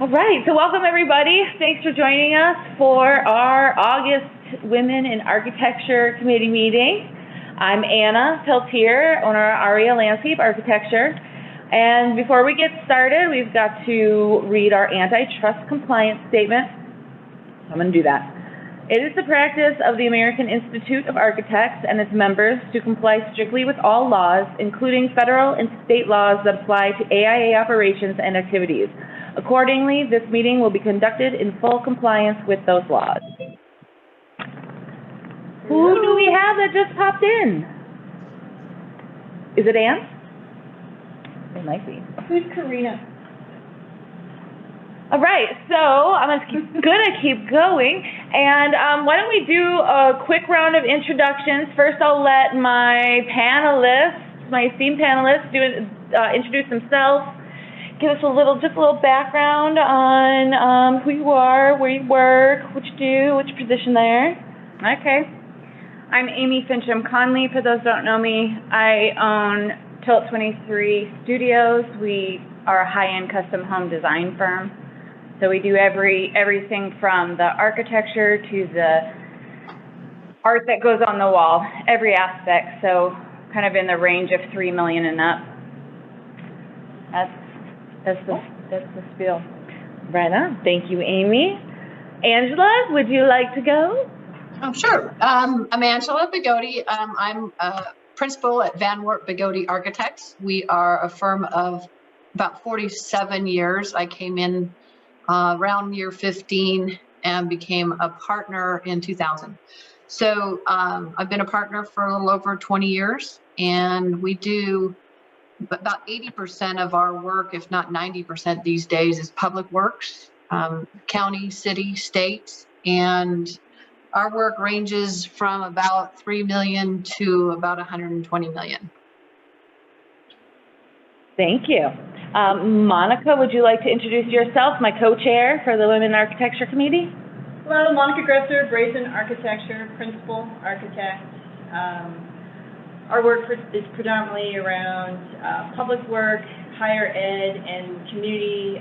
All right, so welcome everybody. Thanks for joining us for our August Women in Architecture Committee meeting. I'm Anna Peltier, owner of AIA Landscape Architecture. And before we get started, we've got to read our antitrust compliance statement. I'm going to do that. It is the practice of the American Institute of Architects and its members to comply strictly with all laws, including federal and state laws that apply to AIA operations and activities. Accordingly, this meeting will be conducted in full compliance with those laws. Who do we have that just popped in? Is it Ann? It might be. Who's Karina? All right, so I'm gonna keep going, and why don't we do a quick round of introductions. First, I'll let my panelists, my esteemed panelists, introduce themselves, give us just a little background on who you are, where you work, what you do, what's your position there. Okay, I'm Amy Fincham Conley. For those who don't know me, I own Tilt 23 Studios. We are a high-end custom home design firm. So we do everything from the architecture to the art that goes on the wall, every aspect. So kind of in the range of $3 million and up. That's the spiel. Right on. Thank you, Amy. Angela, would you like to go? Oh, sure. I'm Angela Bigodi. I'm a principal at Van Wert Bigodi Architects. We are a firm of about 47 years. I came in around year 15 and became a partner in 2000. So I've been a partner for a little over 20 years, and we do about 80% of our work, if not 90% these days, is public works, county, city, state, and our work ranges from about 3 million to about 120 million. Thank you. Monica, would you like to introduce yourself, my co-chair for the Women in Architecture Committee? Hello, Monica Gresser, Brazen Architecture, Principal Architect. Our work is predominantly around public work, higher ed, and community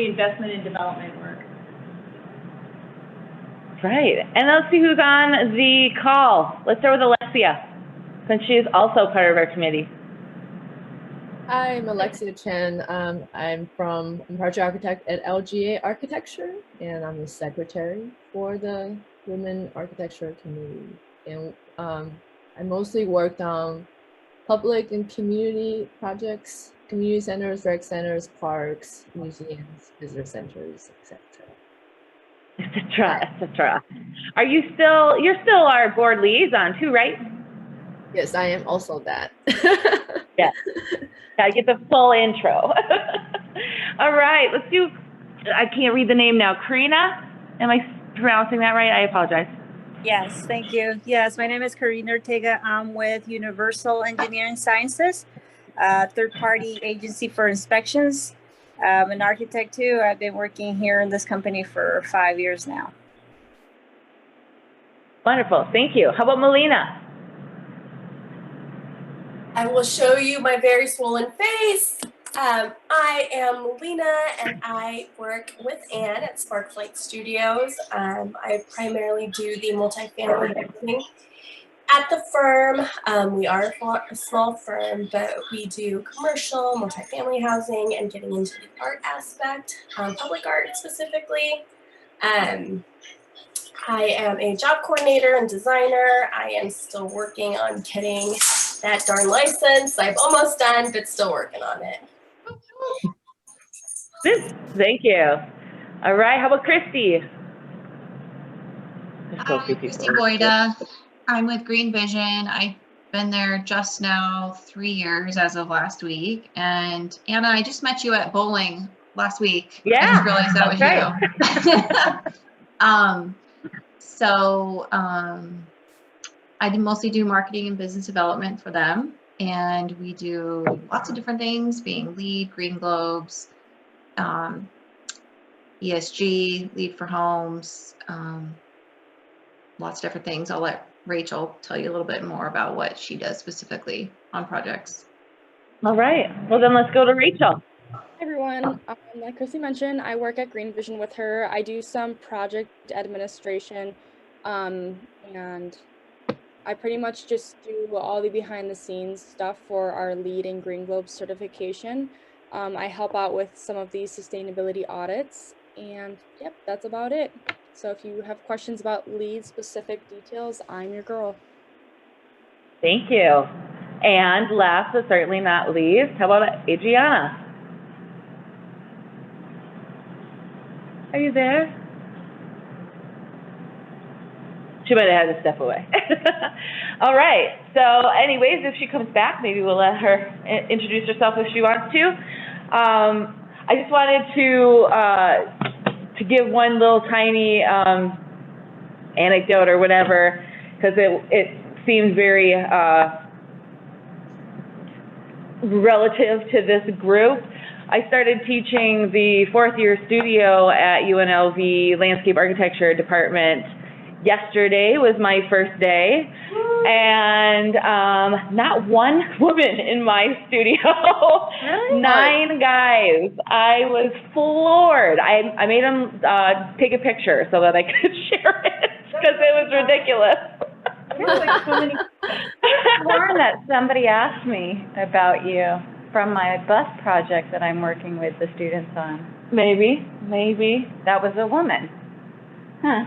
investment and development work. Right, and let's see who's on the call. Let's start with Alexia, since she is also part of our committee. Hi, I'm Alexia Chen. I'm project architect at LGA Architecture, and I'm the secretary for the Women Architecture Committee. And I mostly worked on public and community projects, community centers, rec centers, parks, museums, visitor centers, etc. etc. Are you you're still our board liaison too, right? Yes, I am also that. Yeah. Gotta get the full intro. All right, let's do, I can't read the name now. Karina, am I pronouncing that right? I apologize. Yes, thank you. Yes, my name is Karina Ortega. I'm with Universal Engineering Sciences, third-party agency for inspections. I'm an architect too. I've been working here in this company for 5 years now. Wonderful, thank you. How about Melina? I will show you my very swollen face. I am Melina, and I work with Ann at Sparkflight Studios. I primarily do the multifamily housing at the firm. We are a small firm, but we do commercial, multifamily housing, and getting into the art aspect, public art specifically. I am a job coordinator and designer. I am still working on getting that darn license. I'm almost done, but still working on it. Thank you. All right, how about Christy? Hi, Christy Boyda. I'm with Green Vision. I've been there just now 3 years as of last week. And Anna, I just met you at bowling last week. Yeah, I just realized that was you. I mostly do marketing and business development for them. And we do lots of different things, being LEED, Green Globes, ESG, LEED for Homes, lots of different things. I'll let Rachel tell you a little bit more about what she does specifically on projects. All right. Well, then let's go to Rachel. Hi, everyone. Like Chrissy mentioned, I work at Green Vision with her. I do some project administration, and I pretty much just do all the behind the scenes stuff for our LEED and Green Globe certification. I help out with some of the sustainability audits, and yep, that's about it. So if you have questions about LEED specific details, I'm your girl. Thank you. And last but certainly not least, how about Adriana? Are you there? She might have had to step away. All right. So anyways, if she comes back, maybe we'll let her introduce herself if she wants to. I just wanted to give one little tiny anecdote or whatever, because it seems very relative to this group. I started teaching the 4th year studio at UNLV Landscape Architecture Department. Yesterday was my first day, and not one woman in my studio. Really? 9 guys. I was floored. I made them take a picture so that I could share it, because it was ridiculous. I learned that somebody asked me about you from my bus project that I'm working with the students on. Maybe. That was a woman. Huh.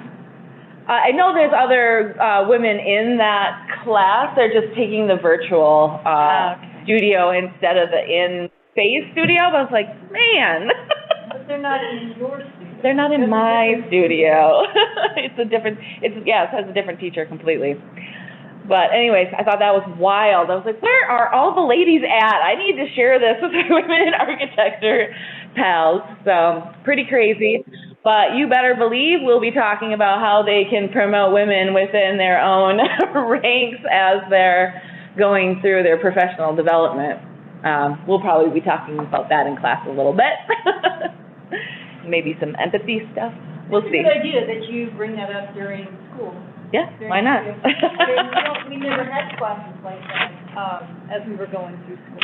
I know there's other women in that class. They're just taking the virtual studio instead of the in-space studio. But I was like, man. But they're not in your studio. They're not in my studio. It has a different teacher completely. But anyways, I thought that was wild. I was like, where are all the ladies at? I need to share this with our women in architecture pals. So pretty crazy. But you better believe we'll be talking about how they can promote women within their own ranks as they're going through their professional development. We'll probably be talking about that in class a little bit. Maybe some empathy stuff. We'll see. It's a good idea that you bring that up during school. Yeah, why not? We never had classes like that as we were going through school.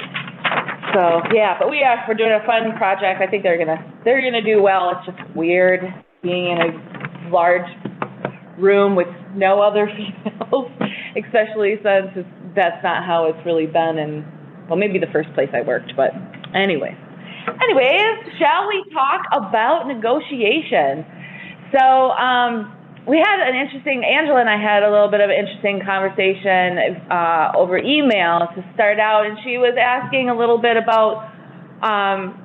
So yeah, but we're doing a fun project. I think they're gonna do well. It's just weird being in a large room with no other females, especially since that's not how it's really been in, well, maybe the first place I worked, but anyways, shall we talk about negotiation? So we had Angela and I had a little bit of an interesting conversation over email to start out, and she was asking a little bit about,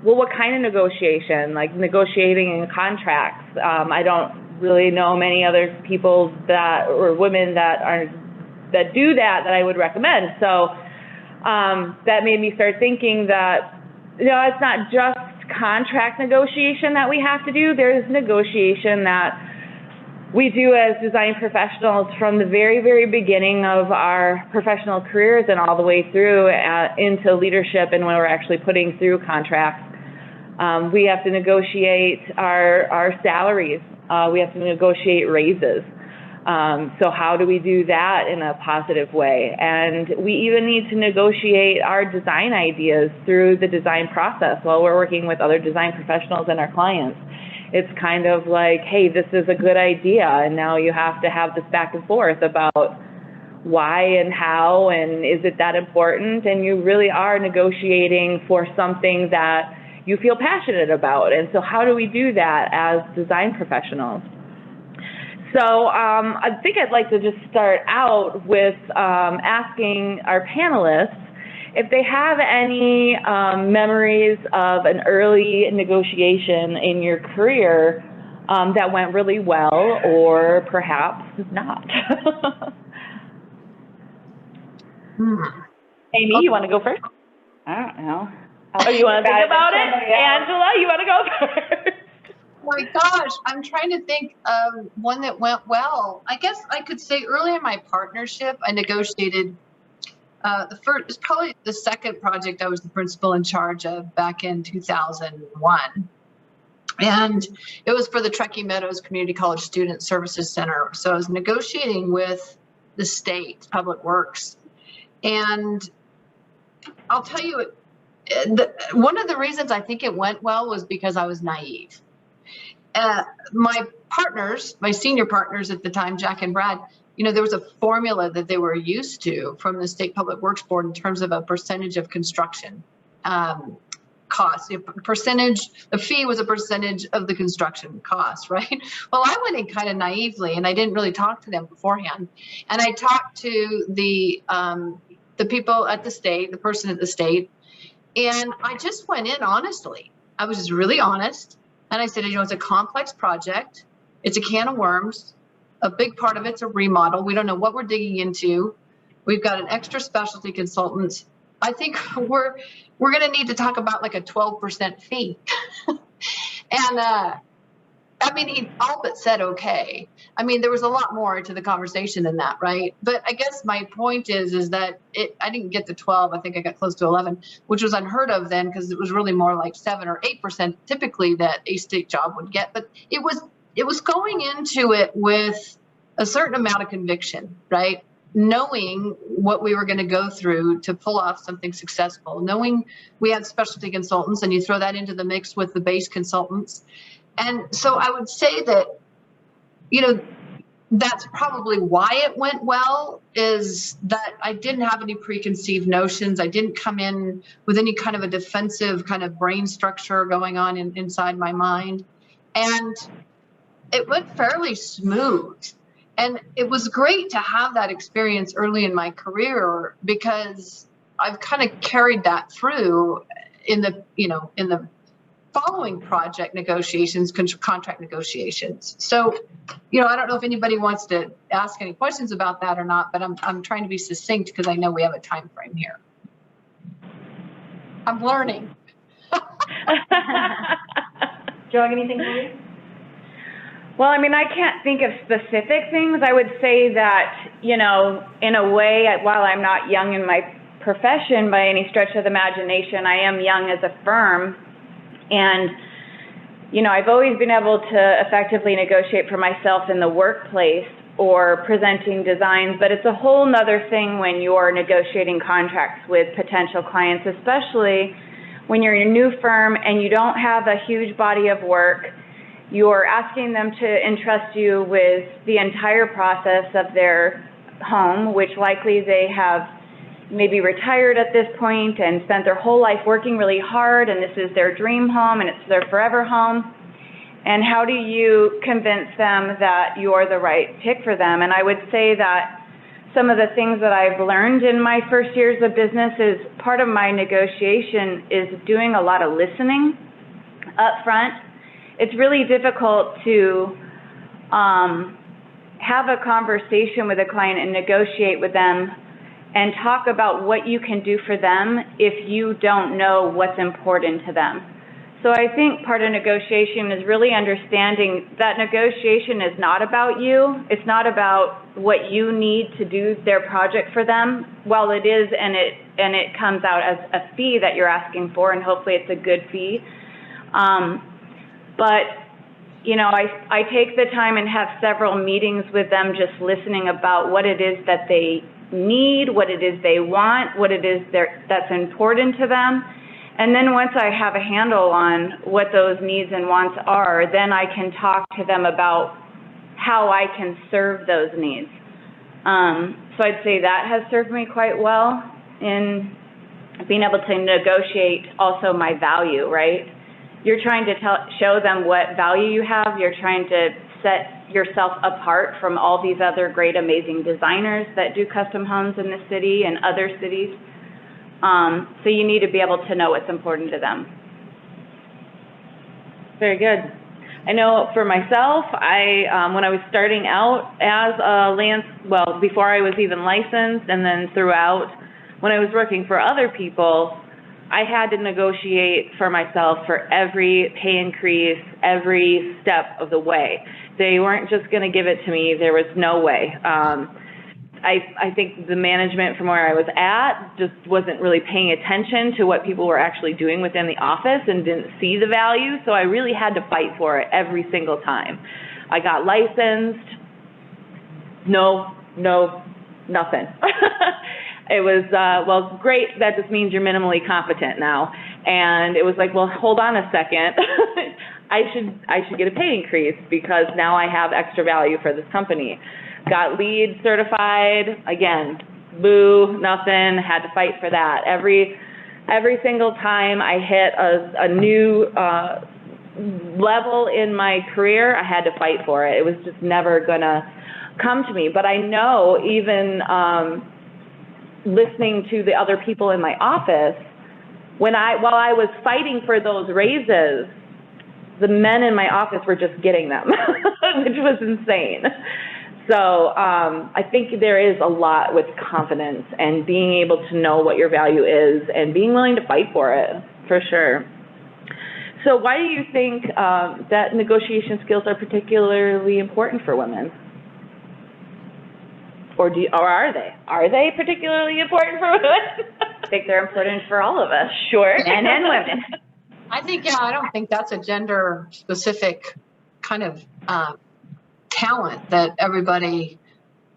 well, what kind of negotiation, like negotiating in contracts. I don't really know many other people or women that do that I would recommend. So that made me start thinking that, it's not just contract negotiation that we have to do. There's negotiation that we do as design professionals from the very, very beginning of our professional careers and all the way through into leadership, and when we're actually putting through contracts. We have to negotiate our salaries. We have to negotiate raises. So how do we do that in a positive way? And we even need to negotiate our design ideas through the design process while we're working with other design professionals and our clients. It's kind of like, hey, this is a good idea, and now you have to have this back and forth about why and how, and is it that important? And you really are negotiating for something that you feel passionate about. And so how do we do that as design professionals? So I think I'd like to just start out with asking our panelists if they have any memories of an early negotiation in your career that went really well, or perhaps not. Amy, you want to go first? I don't know. Oh, you want to think about it? Angela, you want to go first? Oh my gosh, I'm trying to think of one that went well. I guess I could say early in my partnership, I negotiated it's probably the second project I was the principal in charge of back in 2001. And it was for the Truckee Meadows Community College Student Services Center. So I was negotiating with the state, Public Works. And I'll tell you, one of the reasons I think it went well was because I was naive. My partners, my senior partners at the time, Jack and Brad, you know, there was a formula that they were used to from the State Public Works Board in terms of a percentage of construction cost. The fee was a percentage of the construction cost, right? Well, I went in kind of naively, and I didn't really talk to them beforehand. And I talked to the people at the state, the person at the state, and I just went in honestly. I was just really honest. And I said, you know, it's a complex project. It's a can of worms. A big part of it's a remodel. We don't know what we're digging into. We've got an extra specialty consultant. I think we're going to need to talk about like a 12% fee. And I mean, he all but said, okay. I mean, there was a lot more to the conversation than that, right? But I guess my point is that I didn't get to 12. I think I got close to 11, which was unheard of then, because it was really more like 7 or 8% typically that a state job would get. But it was going into it with a certain amount of conviction, right? Knowing what we were going to go through to pull off something successful, knowing we had specialty consultants, and you throw that into the mix with the base consultants. And so I would say that, you know, that's probably why it went well, is that I didn't have any preconceived notions. I didn't come in with any kind of a defensive kind of brain structure going on inside my mind. And it went fairly smooth. And it was great to have that experience early in my career, because I've kind of carried that through in the following project negotiations, contract negotiations. So, you know, I don't know if anybody wants to ask any questions about that or not, but I'm trying to be succinct because I know we have a time frame here. I'm learning. Do you have anything for me? Well, I mean, I can't think of specific things. I would say that, you know, in a way, while I'm not young in my profession by any stretch of the imagination, I am young as a firm. And, you know, I've always been able to effectively negotiate for myself in the workplace or presenting designs, but it's a whole nother thing when you're negotiating contracts with potential clients, especially when you're in a new firm and you don't have a huge body of work. You're asking them to entrust you with the entire process of their home, which likely they have maybe retired at this point and spent their whole life working really hard, and this is their dream home and it's their forever home. And how do you convince them that you're the right pick for them? And I would say that some of the things that I've learned in my first years of business is part of my negotiation is doing a lot of listening up front. It's really difficult to have a conversation with a client and negotiate with them and talk about what you can do for them if you don't know what's important to them. So I think part of negotiation is really understanding that negotiation is not about you. It's not about what you need to do their project for them. Well, it is, and it comes out as a fee that you're asking for, and hopefully it's a good fee. But, you know, I take the time and have several meetings with them just listening about what it is that they need, what it is they want, what it is that's important to them. And then once I have a handle on what those needs and wants are, then I can talk to them about how I can serve those needs. So I'd say that has served me quite well in being able to negotiate also my value, right? You're trying to show them what value you have. You're trying to set yourself apart from all these other great, amazing designers that do custom homes in the city and other cities. So you need to be able to know what's important to them. Very good. I know for myself, when I was starting out as a before I was even licensed, and then throughout, when I was working for other people, I had to negotiate for myself for every pay increase, every step of the way. They weren't just going to give it to me. There was no way. I think the management from where I was at just wasn't really paying attention to what people were actually doing within the office and didn't see the value, so I really had to fight for it every single time. I got licensed, no, nothing. It was, well, great, that just means you're minimally competent now. And it was like, well, hold on a second. I should get a pay increase because now I have extra value for this company. Got LEED certified, again, boo, nothing, had to fight for that. Every single time I hit a new level in my career, I had to fight for it. It was just never gonna come to me. But I know even listening to the other people in my office, while I was fighting for those raises, the men in my office were just getting them, which was insane. So I think there is a lot with confidence and being able to know what your value is and being willing to fight for it, for sure. So why do you think that negotiation skills are particularly important for women? Or are they? Are they particularly important for women? I think they're important for all of us. Sure. Men and women. I think, yeah, I don't think that's a gender specific kind of talent that everybody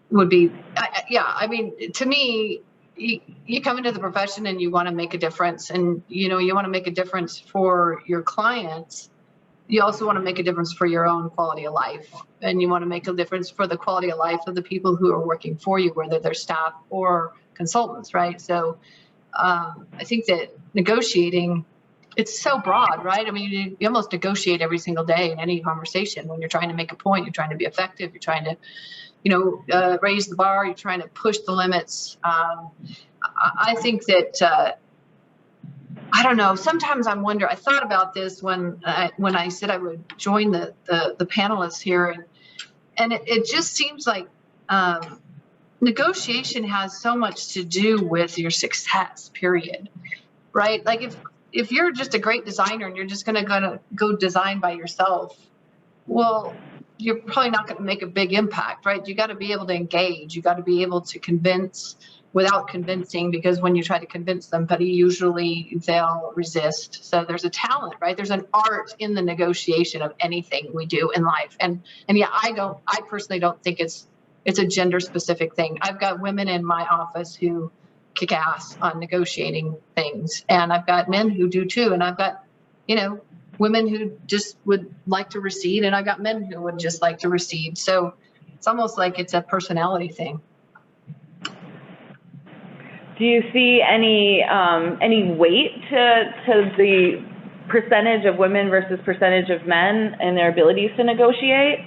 would be. I mean, to me, you come into the profession and you want to make a difference, and you want to make a difference for your clients. You also want to make a difference for your own quality of life, and you want to make a difference for the quality of life of the people who are working for you, whether they're staff or consultants, right? So I think that negotiating, it's so broad, right? I mean, you almost negotiate every single day in any conversation. When you're trying to make a point, you're trying to be effective, you're trying to, raise the bar, you're trying to push the limits. I think that, I don't know, sometimes I wonder, I thought about this when I said I would join the panelists here, and it just seems like negotiation has so much to do with your success, period, right? Like if you're just a great designer and you're just going to go design by yourself, well, you're probably not going to make a big impact, right? You got to be able to engage. You got to be able to convince without convincing, because when you try to convince somebody, usually they'll resist. So there's a talent, right? There's an art in the negotiation of anything we do in life. And yeah, I personally don't think it's a gender specific thing. I've got women in my office who kick ass on negotiating things, and I've got men who do too, and I've got women who just would like to recede, and I've got men who would just like to recede. So it's almost like it's a personality thing. Do you see any weight to the percentage of women versus percentage of men and their abilities to negotiate?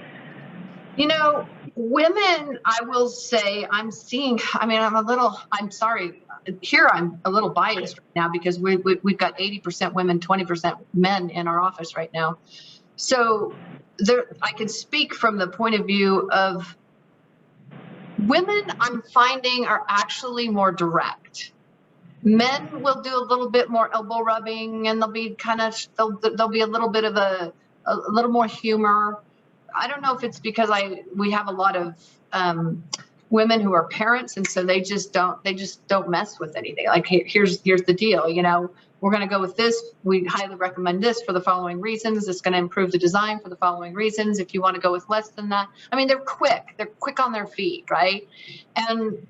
Women, I will say, I'm sorry, here I'm a little biased right now because we've got 80% women, 20% men in our office right now. So I can speak from the point of view of women, I'm finding, are actually more direct. Men will do a little bit more elbow rubbing, and they'll be a little bit of a little more humor. I don't know if it's because we have a lot of women who are parents, and so they just don't mess with anything. Like, here's the deal, we're going to go with this. We highly recommend this for the following reasons. It's going to improve the design for the following reasons. If you want to go with less than that, I mean, they're quick on their feet, right? And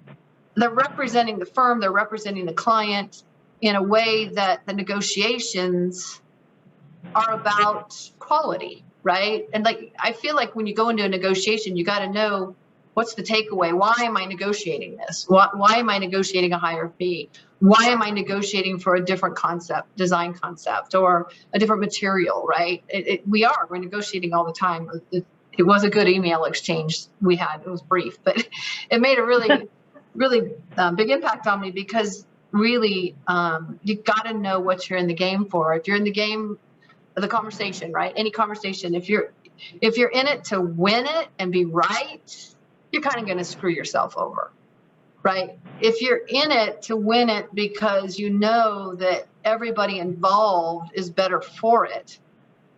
they're representing the firm, they're representing the client in a way that the negotiations are about quality, right? And I feel like when you go into a negotiation, you got to know, what's the takeaway? Why am I negotiating this? Why am I negotiating a higher fee? Why am I negotiating for a different design concept, or a different material, right? We're negotiating all the time. It was a good email exchange we had. It was brief, but it made a really, really big impact on me, because really, you got to know what you're in the game for. If you're in the game of the conversation, right? Any conversation, if you're in it to win it and be right, you're kind of going to screw yourself over, right? If you're in it to win it because you know that everybody involved is better for it,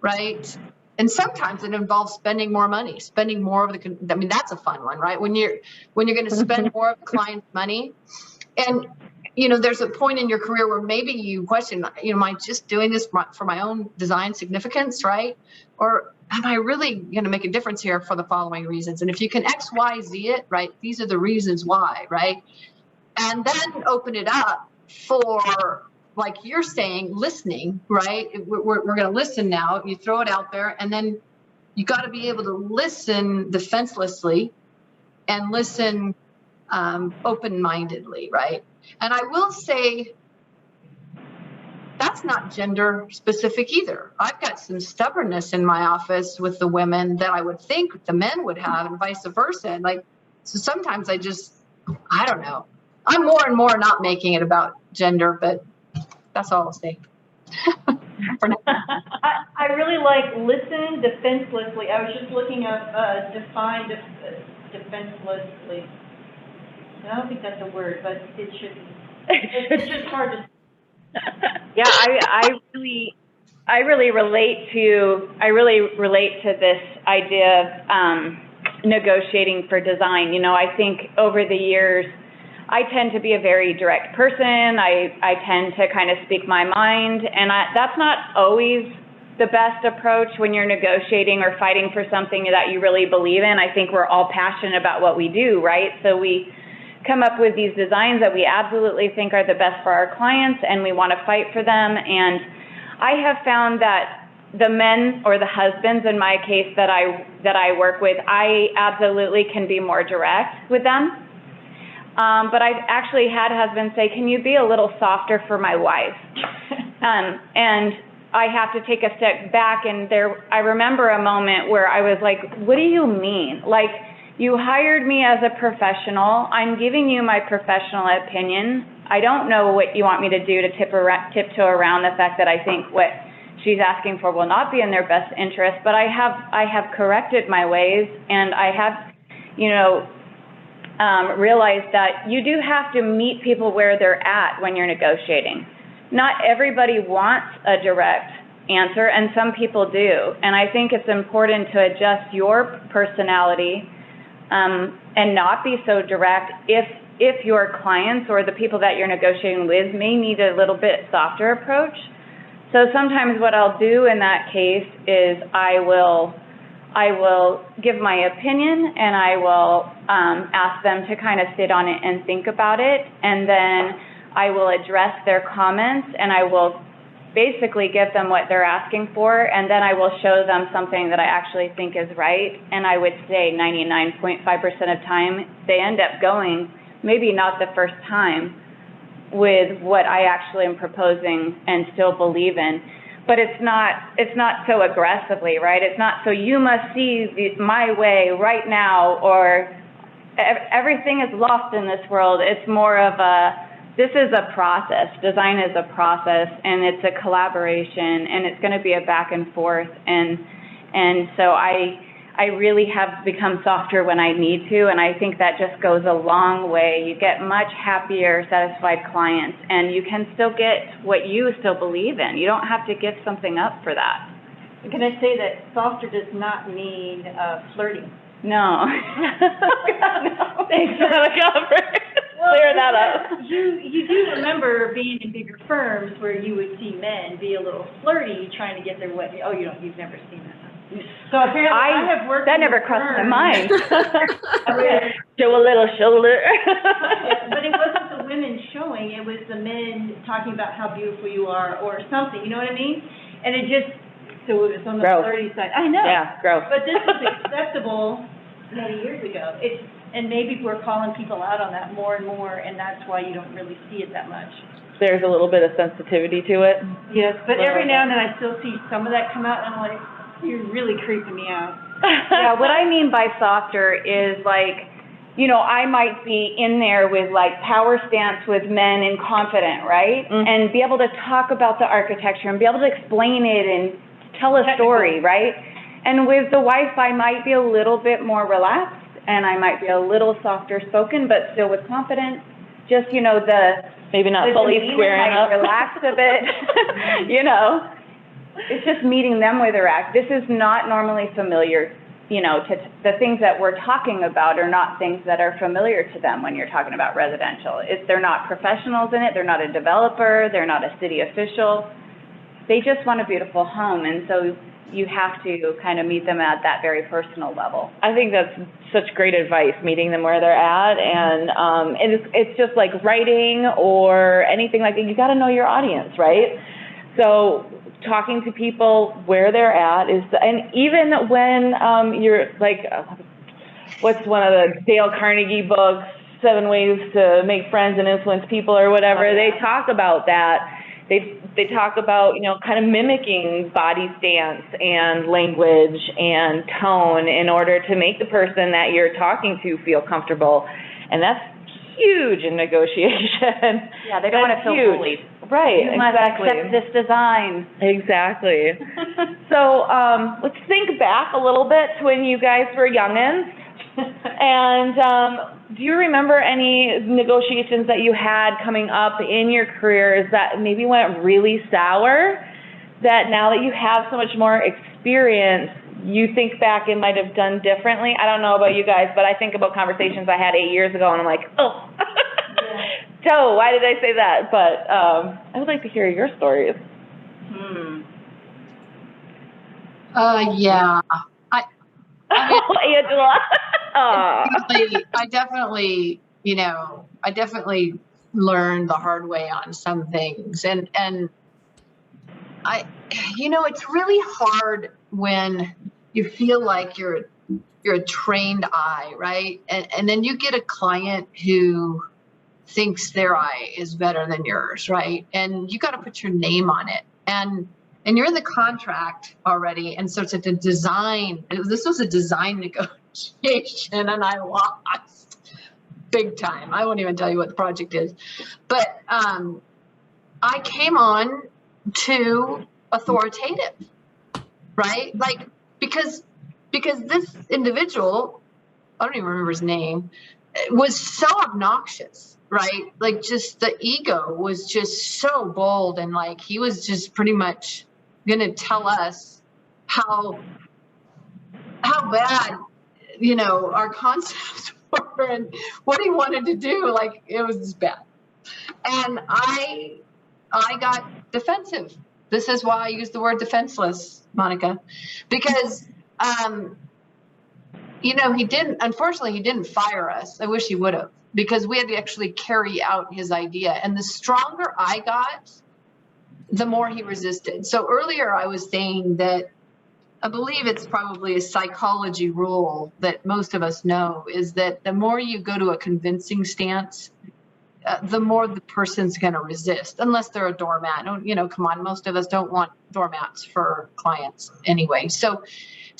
right? And sometimes it involves spending more money, spending more of that's a fun one, right? When you're going to spend more of the client's money, and there's a point in your career where maybe you question, am I just doing this for my own design significance, right? Or am I really going to make a difference here for the following reasons? And if you can X, Y, Z it, right? These are the reasons why, right? and then open it up for, like you're saying, listening, right? We're going to listen now. You throw it out there, and then you got to be able to listen defenselessly and listen open-mindedly, right? And I will say, that's not gender specific either. I've got some stubbornness in my office with the women that I would think the men would have, and vice versa. Like, so sometimes I don't know. I'm more and more not making it about gender, but that's all I'll say. For now. I really like listen defenselessly. I was just looking up define defenselessly. I don't think that's a word, but it should be. It's just hard to. Yeah, I really relate to this idea of negotiating for design. You know, I think over the years, I tend to be a very direct person. I tend to kind of speak my mind, and that's not always the best approach when you're negotiating or fighting for something that you really believe in. I think we're all passionate about what we do, right? So we come up with these designs that we absolutely think are the best for our clients, and we want to fight for them. And I have found that the men, or the husbands in my case that I work with, I absolutely can be more direct with them. But I've actually had husbands say, can you be a little softer for my wife? And I have to take a step back, and I remember a moment where I was like, what do you mean? Like, you hired me as a professional. I'm giving you my professional opinion. I don't know what you want me to do to tiptoe around the fact that I think what she's asking for will not be in their best interest, but I have corrected my ways, and I have, realized that you do have to meet people where they're at when you're negotiating. Not everybody wants a direct answer, and some people do. And I think it's important to adjust your personality and not be so direct if your clients or the people that you're negotiating with may need a little bit softer approach. So sometimes what I'll do in that case is I will give my opinion, and I will ask them to kind of sit on it and think about it, and then I will address their comments, and I will basically give them what they're asking for, and then I will show them something that I actually think is right. And I would say 99.5% of time they end up going, maybe not the first time, with what I actually am proposing and still believe in. But it's not so aggressively, right? It's not so you must see my way right now, or everything is lost in this world. It's more of this is a process. Design is a process, and it's a collaboration, and it's going to be a back and forth. And so I really have become softer when I need to, and I think that just goes a long way. You get much happier, satisfied clients, and you can still get what you still believe in. You don't have to give something up for that. Can I say that softer does not mean flirty? No. No. Thanks for the cover. Clear that up. You do remember being in bigger firms where you would see men be a little flirty trying to get their way. Oh, you've never seen that. So apparently I have worked. That never crossed my mind. Show a little shoulder. But it wasn't the women showing; it was the men talking about how beautiful you are or something. You know what I mean? And it was on the flirty side. I know. Yeah, gross. But this was acceptable many years ago. And maybe we're calling people out on that more and more, and that's why you don't really see it that much. There's a little bit of sensitivity to it. Yes, but every now and then I still see some of that come out, and I'm like, you're really creeping me out. Yeah, what I mean by softer is like, I might be in there with like power stance with men and confident, right? Mm-hmm. And be able to talk about the architecture and be able to explain it and tell a story, right? And with the wife, I might be a little bit more relaxed, and I might be a little softer spoken, but still with confidence. Just, maybe not fully squaring up. Relax a bit, It's just meeting them where they're at. This is not normally familiar, to the things that we're talking about are not things that are familiar to them when you're talking about residential. They're not professionals in it. They're not a developer. They're not a city official. They just want a beautiful home. And so you have to kind of meet them at that very personal level. I think that's such great advice, meeting them where they're at, and it's just like writing or anything like that. You got to know your audience, right? So talking to people where they're at is, and even when you're like, what's one of the Dale Carnegie books, 7 Ways to Make Friends and Influence People or whatever, they talk about that. They talk about, you know, kind of mimicking body stance and language and tone in order to make the person that you're talking to feel comfortable. And that's huge in negotiation. Yeah, they don't want to feel huge. bullied. Right, You must exactly. accept this design. Exactly. So let's think back a little bit to when you guys were youngins. And do you remember any negotiations that you had coming up in your careers that maybe went really sour, that now that you have so much more experience, you think back and might have done differently? I don't know about you guys, but I think about conversations I had 8 years ago, and I'm like, oh, Joe, why did I say that? But I would like to hear your stories. Yeah. Angela. I definitely, you know, I definitely learned the hard way on some things. And I, you know, it's really hard when you feel like you're a trained eye, right? And then you get a client who thinks their eye is better than yours, right? And you got to put your name on it. And you're in the contract already. And so it's a design. This was a design negotiation, and I lost big time. I won't even tell you what the project is. But I came on too authoritative, right? Like, because this individual, I don't even remember his name, was so obnoxious, right? Like, just the ego was just so bold, and like he was just pretty much going to tell us how bad, you know, our concepts were and what he wanted to do. Like, it was just bad. And I got defensive. This is why I use the word defenseless, Monica, because, you know, unfortunately, he didn't fire us. I wish he would have, because we had to actually carry out his idea. And the stronger I got, the more he resisted. So earlier I was saying that I believe it's probably a psychology rule that most of us know, is that the more you go to a convincing stance, the more the person's going to resist, unless they're a doormat. You know, come on, most of us don't want doormats for clients anyway. So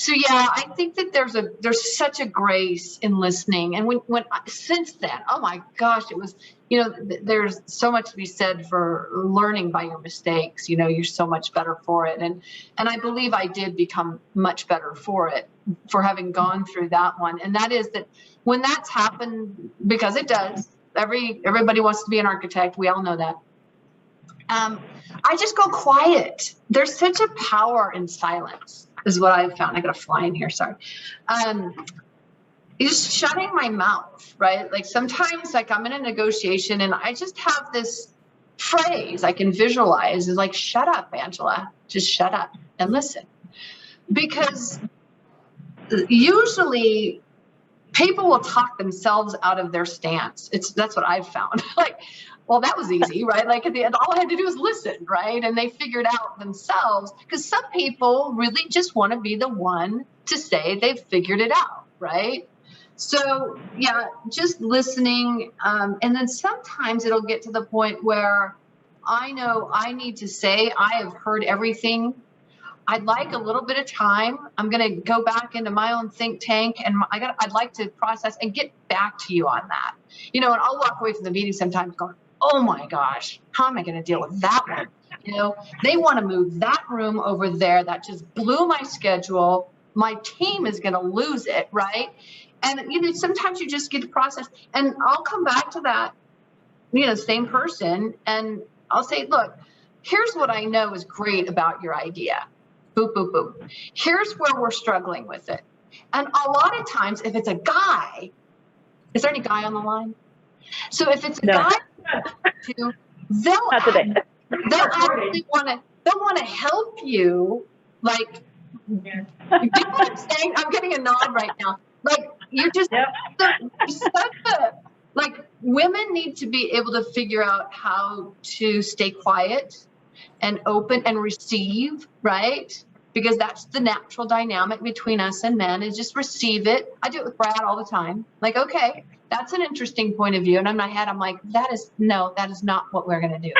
yeah, I think that there's such a grace in listening. And when since then, oh my gosh, it was, you know, there's so much to be said for learning by your mistakes. You know, you're so much better for it. And I believe I did become much better for it, for having gone through that one. And that is that when that's happened, because it does, everybody wants to be an architect. We all know that. I just go quiet. There's such a power in silence, is what I've found. I got a fly in here, sorry. Just shutting my mouth, right? Like sometimes, like I'm in a negotiation and I just have this phrase I can visualize, is like, shut up, Angela, just shut up and listen. Because usually people will talk themselves out of their stance. That's what I've found. Like, well, that was easy, right? Like at the end, all I had to do was listen, right? And they figured out themselves, because some people really just want to be the one to say they've figured it out, right? So yeah, just listening. And then sometimes it'll get to the point where I know I need to say, I have heard everything. I'd like a little bit of time. I'm going to go back into my own think tank, and I'd like to process and get back to you on that. You know, and I'll walk away from the meeting sometimes going, oh my gosh, how am I going to deal with that one? You know, they want to move that room over there. That just blew my schedule. My team is going to lose it, right? And, you know, sometimes you just get to process. And I'll come back to that, you know, same person, and I'll say, look, here's what I know is great about your idea. Boop, boop, boop. Here's where we're struggling with it. And a lot of times, if it's a guy, is there any guy on the line? So if it's a guy, they'll actually want to help you, like You get what I'm saying? I'm getting a nod right now. Like, you just, like, women need to be able to figure out how to stay quiet and open and receive, right? Because that's the natural dynamic between us and men, is just receive it. I do it with Brad all the time. Like, okay, that's an interesting point of view. And in my head, I'm like, that is not what we're going to do.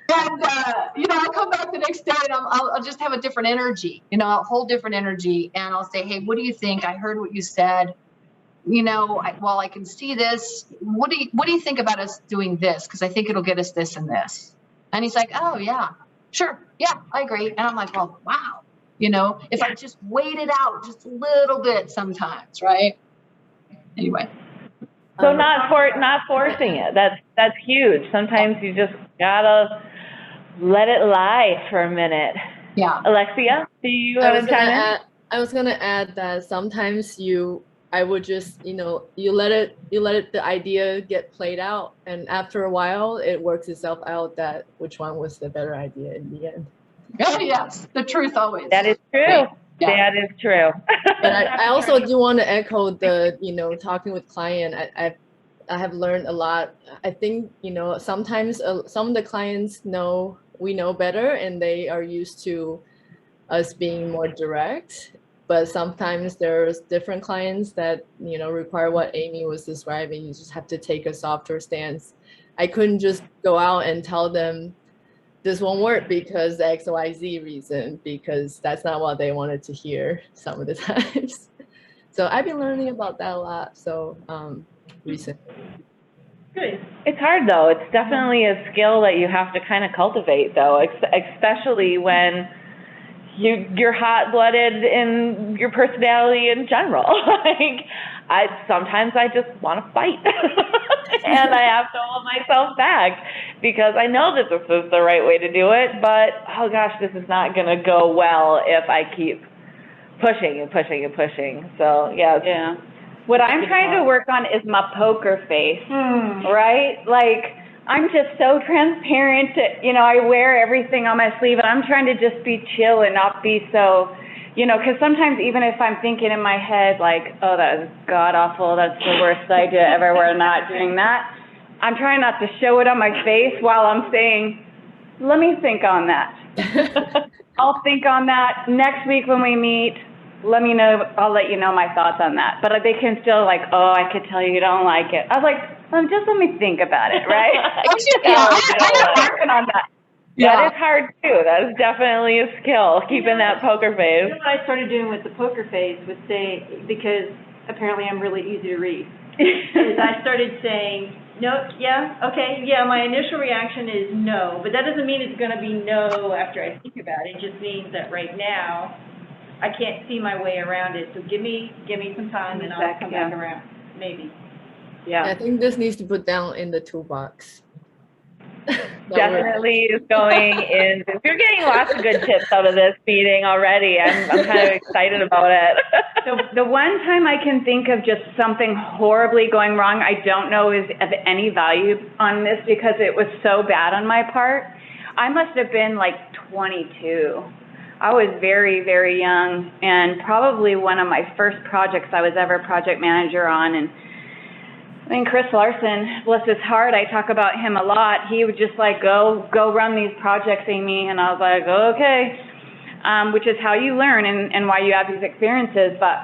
And, I'll come back the next day and I'll just have a different energy, a whole different energy. And I'll say, hey, what do you think? I heard what you said. While I can see this, what do you think about us doing this? Because I think it'll get us this and this. And he's like, oh, yeah, sure. Yeah, I agree. And I'm like, well, wow. If I just wait it out just a little bit sometimes, right? Anyway. So not forcing it. That's huge. Sometimes you just gotta let it lie for a minute. Yeah. Alexia, do you want to chime in? I was gonna add that sometimes I would just, you let the idea get played out, and after a while, it works itself out that which one was the better idea in the end. Oh, yes, the truth always. That is true. Right. Yeah. That is true. And I also do want to echo the, talking with client. I have learned a lot. I think, sometimes some of the clients we know better, and they are used to us being more direct. But sometimes there's different clients that, require what Amy was describing. You just have to take a softer stance. I couldn't just go out and tell them this won't work because X, Y, Z reason, because that's not what they wanted to hear some of the times. So I've been learning about that a lot. So recently. Good. It's hard though. It's definitely a skill that you have to kind of cultivate though, especially when you're hot-blooded in your personality in general. Sometimes I just want to fight, and I have to hold myself back because I know that this is the right way to do it, but oh gosh, this is not going to go well if I keep pushing and pushing and pushing. So yeah. What I'm trying to work on is my poker face, right? Like, I'm just so transparent. I wear everything on my sleeve, and I'm trying to just be chill and not be so, because sometimes even if I'm thinking in my head, like, oh, that is god-awful, that's the worst idea ever, we're not doing that, I'm trying not to show it on my face while I'm saying, let me think on that. I'll think on that next week when we meet. Let me know. I'll let you know my thoughts on that. But they can still oh, I could tell you don't like it. I was like, just let me think about it, right? I'm working on that. Yeah. That is hard too. That is definitely a skill, keeping that poker face. What I started doing with the poker face was because apparently I'm really easy to read, is I started saying, no, yeah, okay, yeah, my initial reaction is no, but that doesn't mean it's going to be no after I think about it. It just means that right now, I can't see my way around it, so give me some time and I'll come back around, maybe. Yeah. I think this needs to put down in the toolbox. Definitely is going in. You're getting lots of good tips out of this meeting already. I'm kind of excited about it. So the one time I can think of just something horribly going wrong, I don't know is of any value on this because it was so bad on my part. I must have been like 22. I was very, very young, and probably one of my first projects I was ever project manager on. And I mean, Chris Larson, bless his heart, I talk about him a lot. He would just go run these projects, Amy. And I was like, okay, which is how you learn and why you have these experiences. But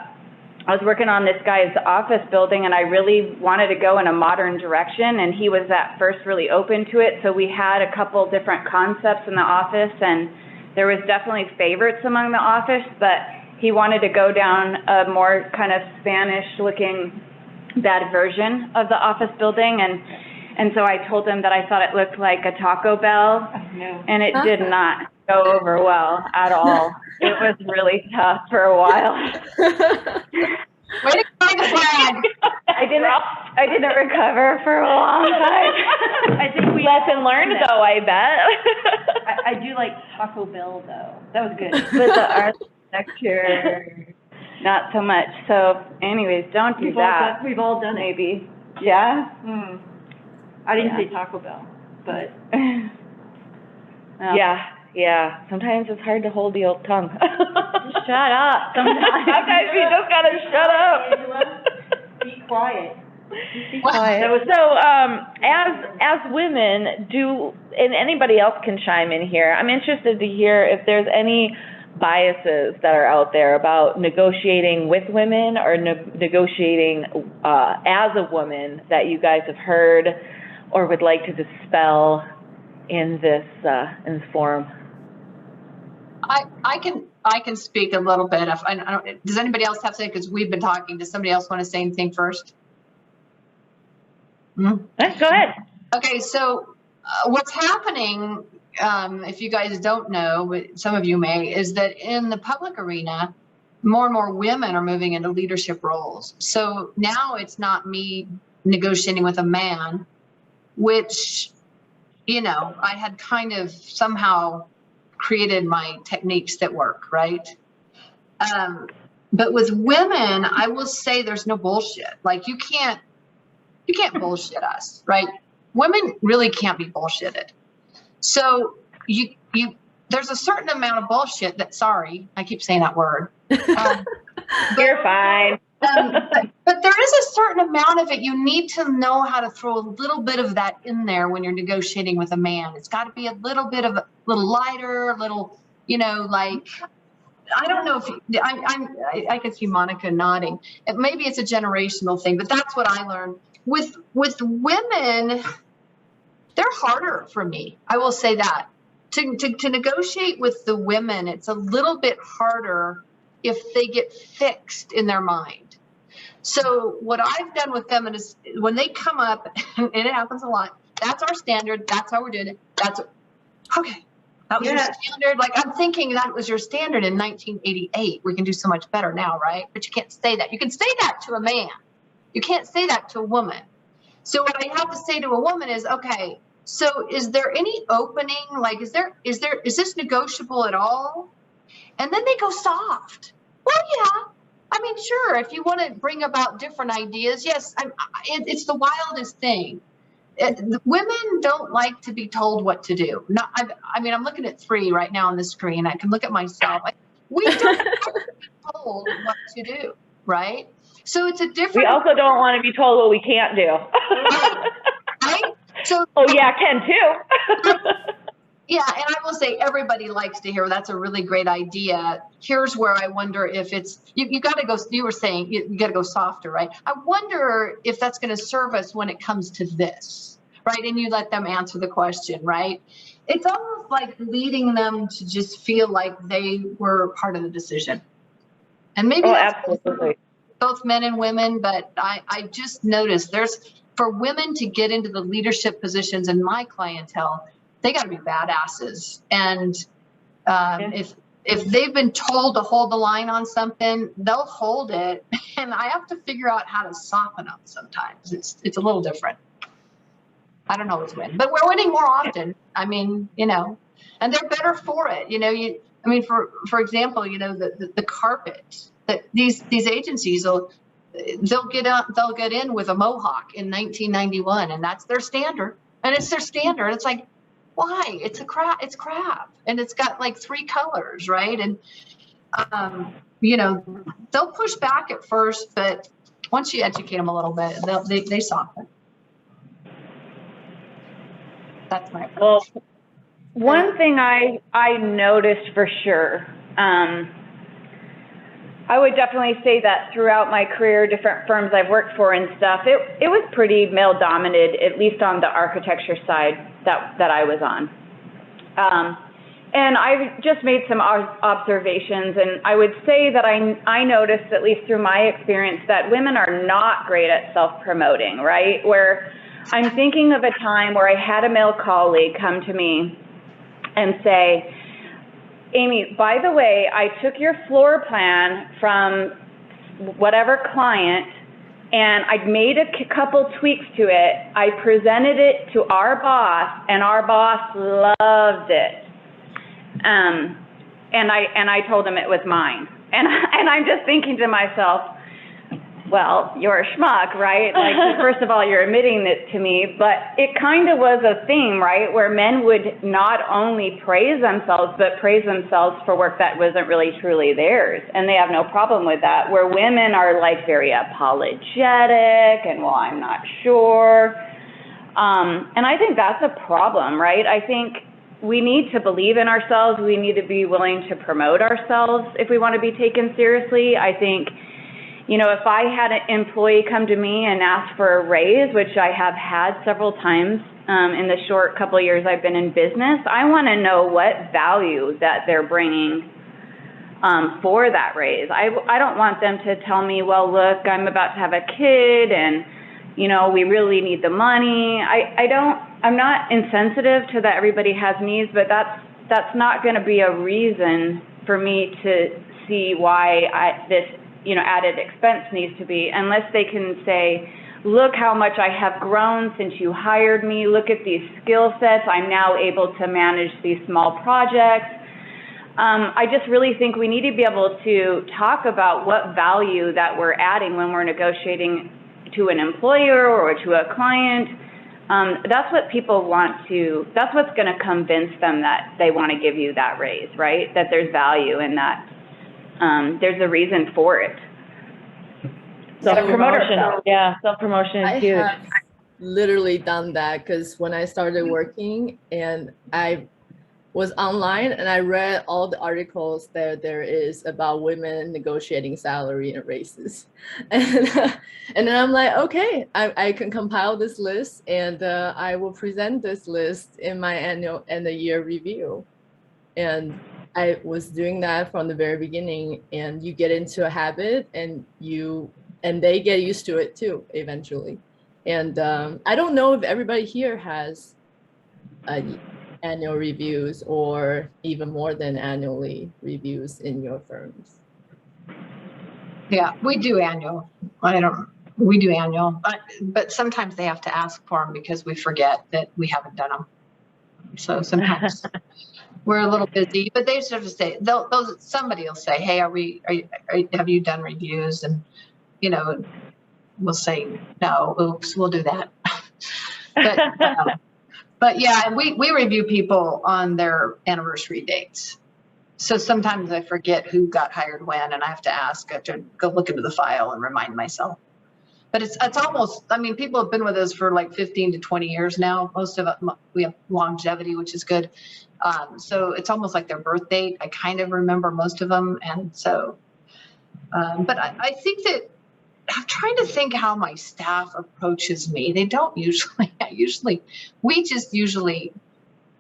I was working on this guy's office building, and I really wanted to go in a modern direction. And he was at first really open to it. So we had a couple different concepts in the office, and there was definitely favorites among the office, but he wanted to go down a more kind of Spanish-looking bad version of the office building, and so I told him that I thought it looked like a Taco Bell, and it did not go over well at all. It was really tough for a while. Way to find the flag. I didn't recover for a long time. I think we lesson learned though, I bet. I do like Taco Bell though. That was good. But the architecture, not so much. So anyways, don't do that. We've all done it. Maybe. Yeah? I didn't say Taco Bell, but. Yeah. Yeah, sometimes it's hard to hold the old tongue. Shut up sometimes. Sometimes you just gotta shut up. Be quiet. Be quiet. So, as women, and anybody else can chime in here, I'm interested to hear if there's any biases that are out there about negotiating with women or negotiating as a woman that you guys have heard or would like to dispel in this forum. I can speak a little bit. Does anybody else have to say, because we've been talking, does somebody else want to say anything first? Go ahead. Okay, so what's happening, if you guys don't know, but some of you may, is that in the public arena, more and more women are moving into leadership roles. So now it's not me negotiating with a man, which, you know, I had kind of somehow created my techniques that work, right? But with women, I will say there's no bullshit. Like you can't bullshit us, right? Women really can't be bullshitted. So there's a certain amount of bullshit that, sorry, I keep saying that word. You're fine. But there is a certain amount of it. You need to know how to throw a little bit of that in there when you're negotiating with a man. It's got to be a little bit of a little lighter, a little, you know, like, I don't know if I can see Monica nodding. Maybe it's a generational thing, but that's what I learned. With women, they're harder for me. I will say that. To negotiate with the women, it's a little bit harder if they get fixed in their mind. So what I've done with them is when they come up, and it happens a lot, that's our standard, that's how we're doing it, okay, that was your standard. Like, I'm thinking that was your standard in 1988. We can do so much better now, right? But you can't say that. You can say that to a man. You can't say that to a woman. So what I have to say to a woman is, okay, so is there any opening? Like, is this negotiable at all? And then they go soft. Well, yeah. I mean, sure, if you want to bring about different ideas, yes, it's the wildest thing. Women don't like to be told what to do. I'm looking at 3 right now on the screen. I can look at myself. We don't like to be told what to do, right? So it's a different. We also don't want to be told what we can't do. Right? So. Oh yeah, Ken too. Yeah, and I will say everybody likes to hear that's a really great idea. Here's where I wonder if it's you got to go. You were saying you got to go softer, right? I wonder if that's going to serve us when it comes to this, right? And you let them answer the question, right? It's almost like leading them to just feel like they were part of the decision, and maybe absolutely. Both men and women. But I just noticed for women to get into the leadership positions in my clientele, they got to be badasses. And if they've been told to hold the line on something, they'll hold it. And I have to figure out how to soften them sometimes. It's a little different. I don't always win, but we're winning more often. I mean, you know, and they're better for it. You know, for example, you know, the carpet that these agencies they'll get in with a mohawk in 1991, and that's their standard. And it's their standard. It's like, why? It's crap, and it's got like 3 colors, right? And you know, they'll push back at first, but once you educate them a little bit, they soften. That's my approach. Well, one thing I noticed for sure, I would definitely say that throughout my career, different firms I've worked for and stuff, it was pretty male dominated, at least on the architecture side that I was on. And I just made some observations, and I would say that I noticed, at least through my experience, that women are not great at self-promoting, right? Where I'm thinking of a time where I had a male colleague come to me and say, Amy, by the way, I took your floor plan from whatever client and I made a couple tweaks to it. I presented it to our boss, and our boss loved it. And I told him it was mine. And I'm just thinking to myself, well, you're a schmuck, right? Like, first of all, you're admitting it to me, but it kind of was a theme, right? Where men would not only praise themselves, but praise themselves for work that wasn't really truly theirs. And they have no problem with that. Where women are like very apologetic and, well, I'm not sure. And I think that's a problem, right? I think we need to believe in ourselves. We need to be willing to promote ourselves if we want to be taken seriously. I think, you know, if I had an employee come to me and ask for a raise, which I have had several times in the short couple of years I've been in business, I want to know what value that they're bringing for that raise. I don't want them to tell me, well, look, I'm about to have a kid and, you know, we really need the money. I'm not insensitive to that everybody has needs, but that's not going to be a reason for me to see why this, you know, added expense needs to be, unless they can say, look how much I have grown since you hired me, look at these skill sets, I'm now able to manage these small projects. I just really think we need to be able to talk about what value that we're adding when we're negotiating to an employer or to a client. That's what people want to, that's what's going to convince them that they want to give you that raise, right? That there's value in that. There's a reason for it. Self-promotion, yeah, self-promotion is huge. I have literally done that because when I started working and I was online and I read all the articles that there is about women negotiating salary and raises. And then I'm like, okay, I can compile this list and I will present this list in my annual and the year review. And I was doing that from the very beginning, and you get into a habit and they get used to it too eventually. And I don't know if everybody here has annual reviews or even more than annually reviews in your firms. Yeah, we do annual. We do annual, but sometimes they have to ask for them because we forget that we haven't done them. So sometimes we're a little busy, but they sort of say, somebody will say, hey, have you done reviews? And, you know, we'll say, no, oops, we'll do that. But yeah, and we review people on their anniversary dates. So sometimes I forget who got hired when, and I have to ask, I have to go look into the file and remind myself. But it's almost, I mean, people have been with us for like 15 to 20 years now. Most of them, we have longevity, which is good. So it's almost like their birth date. I kind of remember most of them. And so, but I think that I'm trying to think how my staff approaches me. They don't usually, we just usually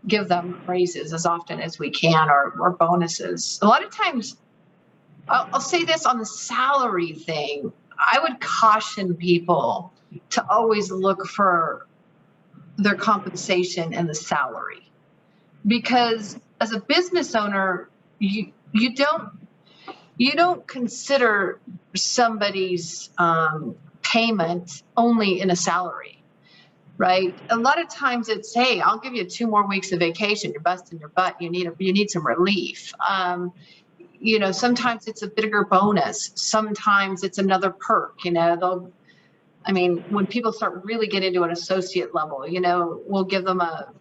give them raises as often as we can or bonuses. A lot of times, I'll say this on the salary thing, I would caution people to always look for their compensation in the salary, because as a business owner, you don't consider somebody's payment only in a salary, right? A lot of times it's, hey, I'll give you 2 more weeks of vacation. You're busting your butt. You need some relief. You know, sometimes it's a bigger bonus. Sometimes it's another perk. You know, when people start really get into an associate level, you know, we'll give them a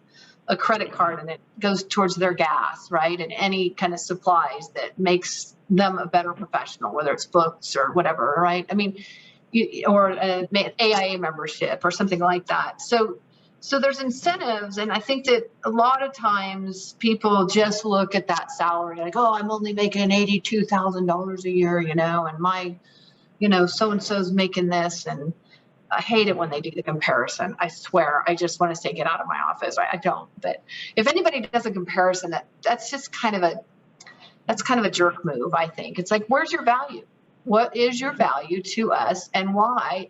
credit card and it goes towards their gas, right? And any kind of supplies that makes them a better professional, whether it's books or whatever, right? I mean, or an AIA membership or something like that. So there's incentives, and I think that a lot of times people just look at that salary like, oh, I'm only making $82,000 a year, you know, and my, you know, so-and-so's making this, and I hate it when they do the comparison. I swear, I just want to say, get out of my office. I don't, but if anybody does a comparison, that's just kind of a jerk move, I think. It's like, where's your value? What is your value to us, and why?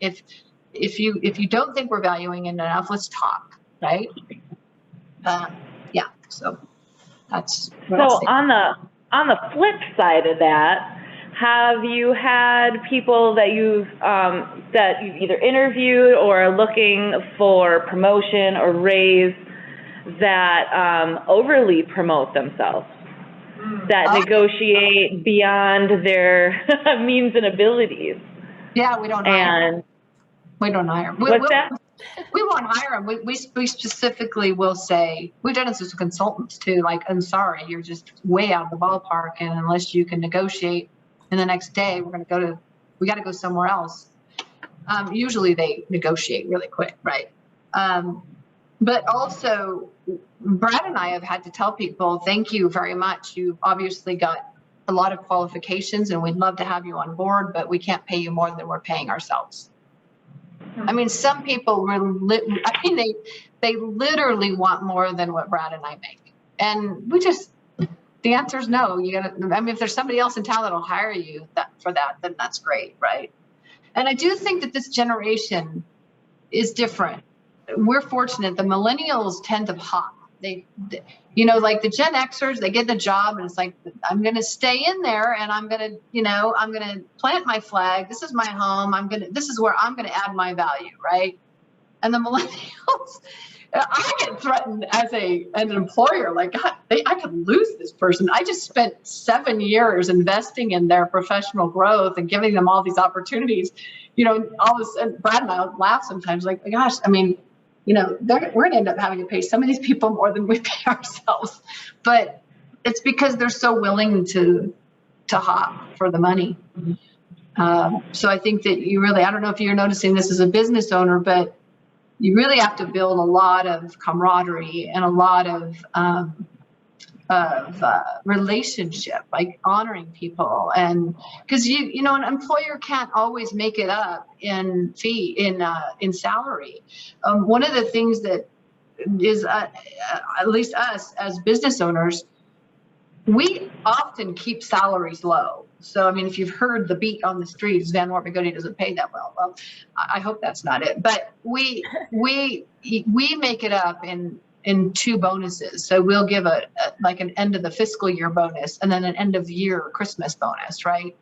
If you don't think we're valuing it enough, let's talk, right? Yeah. So that's what So I'll say. on the flip side of that, have you had people that you've either interviewed or are looking for promotion or raise that overly promote themselves, that negotiate beyond their means and abilities? Yeah, we don't hire. And We don't hire. what's that? We won't hire them. We specifically will say, we've done this with consultants too, like, I'm sorry, you're just way out of the ballpark. And unless you can negotiate and the next day we got to go somewhere else. Usually they negotiate really quick, right? But also Brad and I have had to tell people, thank you very much. You've obviously got a lot of qualifications and we'd love to have you on board, but we can't pay you more than we're paying ourselves. I mean, some people they literally want more than what Brad and I make. And the answer is no. If there's somebody else in town that'll hire you for that, then that's great, right? And I do think that this generation is different. We're fortunate. The millennials tend to hop. Like the Gen Xers, they get the job and it's like, I'm going to stay in there and I'm going to plant my flag. This is my home. This is where I'm going to add my value. Right. And the millennials, I get threatened as an employer, like, God, I could lose this person. I just spent 7 years investing in their professional growth and giving them all these opportunities. All this, and Brad and I laugh sometimes, like, gosh, I mean, we're going to end up having to pay some of these people more than we pay ourselves. But it's because they're so willing to hop for the money. So I think that I don't know if you're noticing this as a business owner, but you really have to build a lot of camaraderie and a lot of relationship, like honoring people. And because an employer can't always make it up in salary. One of the things that is at least us as business owners, we often keep salaries low. So, I mean, if you've heard the beat on the streets, Van Wert Bigoti doesn't pay that well. Well, I hope that's not it. But we make it up in 2 bonuses. So we'll give like an end of the fiscal year bonus and then an end of year Christmas bonus, right?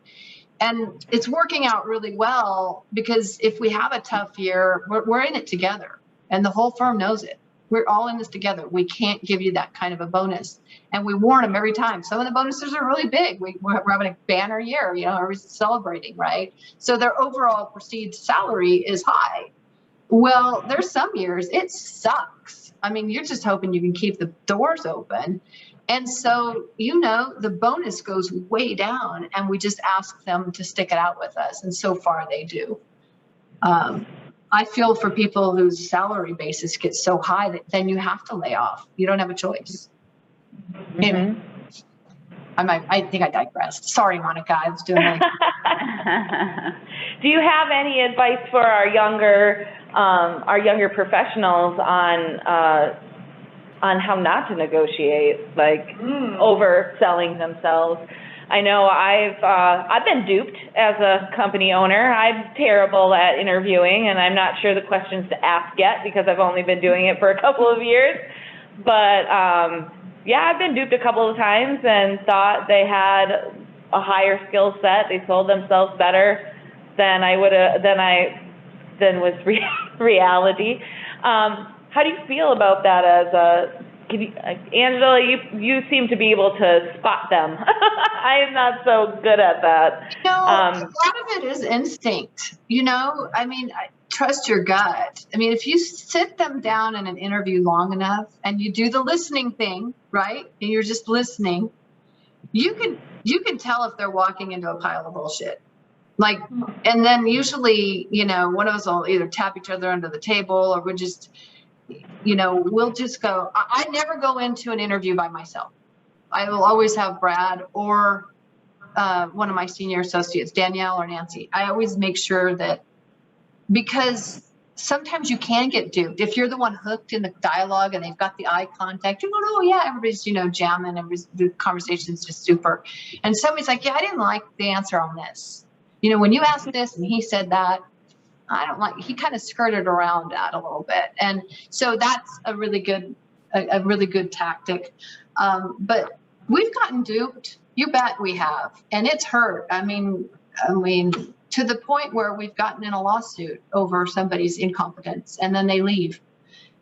And it's working out really well because if we have a tough year, we're in it together and the whole firm knows it. We're all in this together. We can't give you that kind of a bonus. And we warn them every time. Some of the bonuses are really big. We're having a banner year, we're celebrating, right? So their overall perceived salary is high. Well, there's some years it sucks. I mean, you're just hoping you can keep the doors open. And so, the bonus goes way down and we just ask them to stick it out with us. And so far they do. I feel for people whose salary basis gets so high that then you have to lay off. You don't have a choice. Mm-hmm. Anyway, I think I digressed. Sorry, Monica, I was doing it. Do you have any advice for our younger professionals on how not to negotiate, like overselling themselves? I know I've been duped as a company owner. I'm terrible at interviewing, and I'm not sure the questions to ask yet because I've only been doing it for a couple of years. But I've been duped a couple of times and thought they had a higher skill set. They sold themselves better than was reality. How do you feel about that Angela, you seem to be able to spot them. I am not so good at that. No, a lot of it is instinct. I mean, trust your gut. I mean, if you sit them down in an interview long enough and you do the listening thing, right? And you're just listening, you can tell if they're walking into a pile of bullshit. Like, and then usually, one of us will either tap each other under the table or we'll just go. I never go into an interview by myself. I will always have Brad or one of my senior associates, Danielle or Nancy. I always make sure that, because sometimes you can get duped. If you're the one hooked in the dialogue and they've got the eye contact, you go, oh yeah, everybody's, jamming, the conversation's just super. And somebody's like, yeah, I didn't like the answer on this. When you asked this and he said that, he kind of skirted around that a little bit. And so that's a really good tactic. But we've gotten duped. You bet we have. And it's hurt. I mean, to the point where we've gotten in a lawsuit over somebody's incompetence and then they leave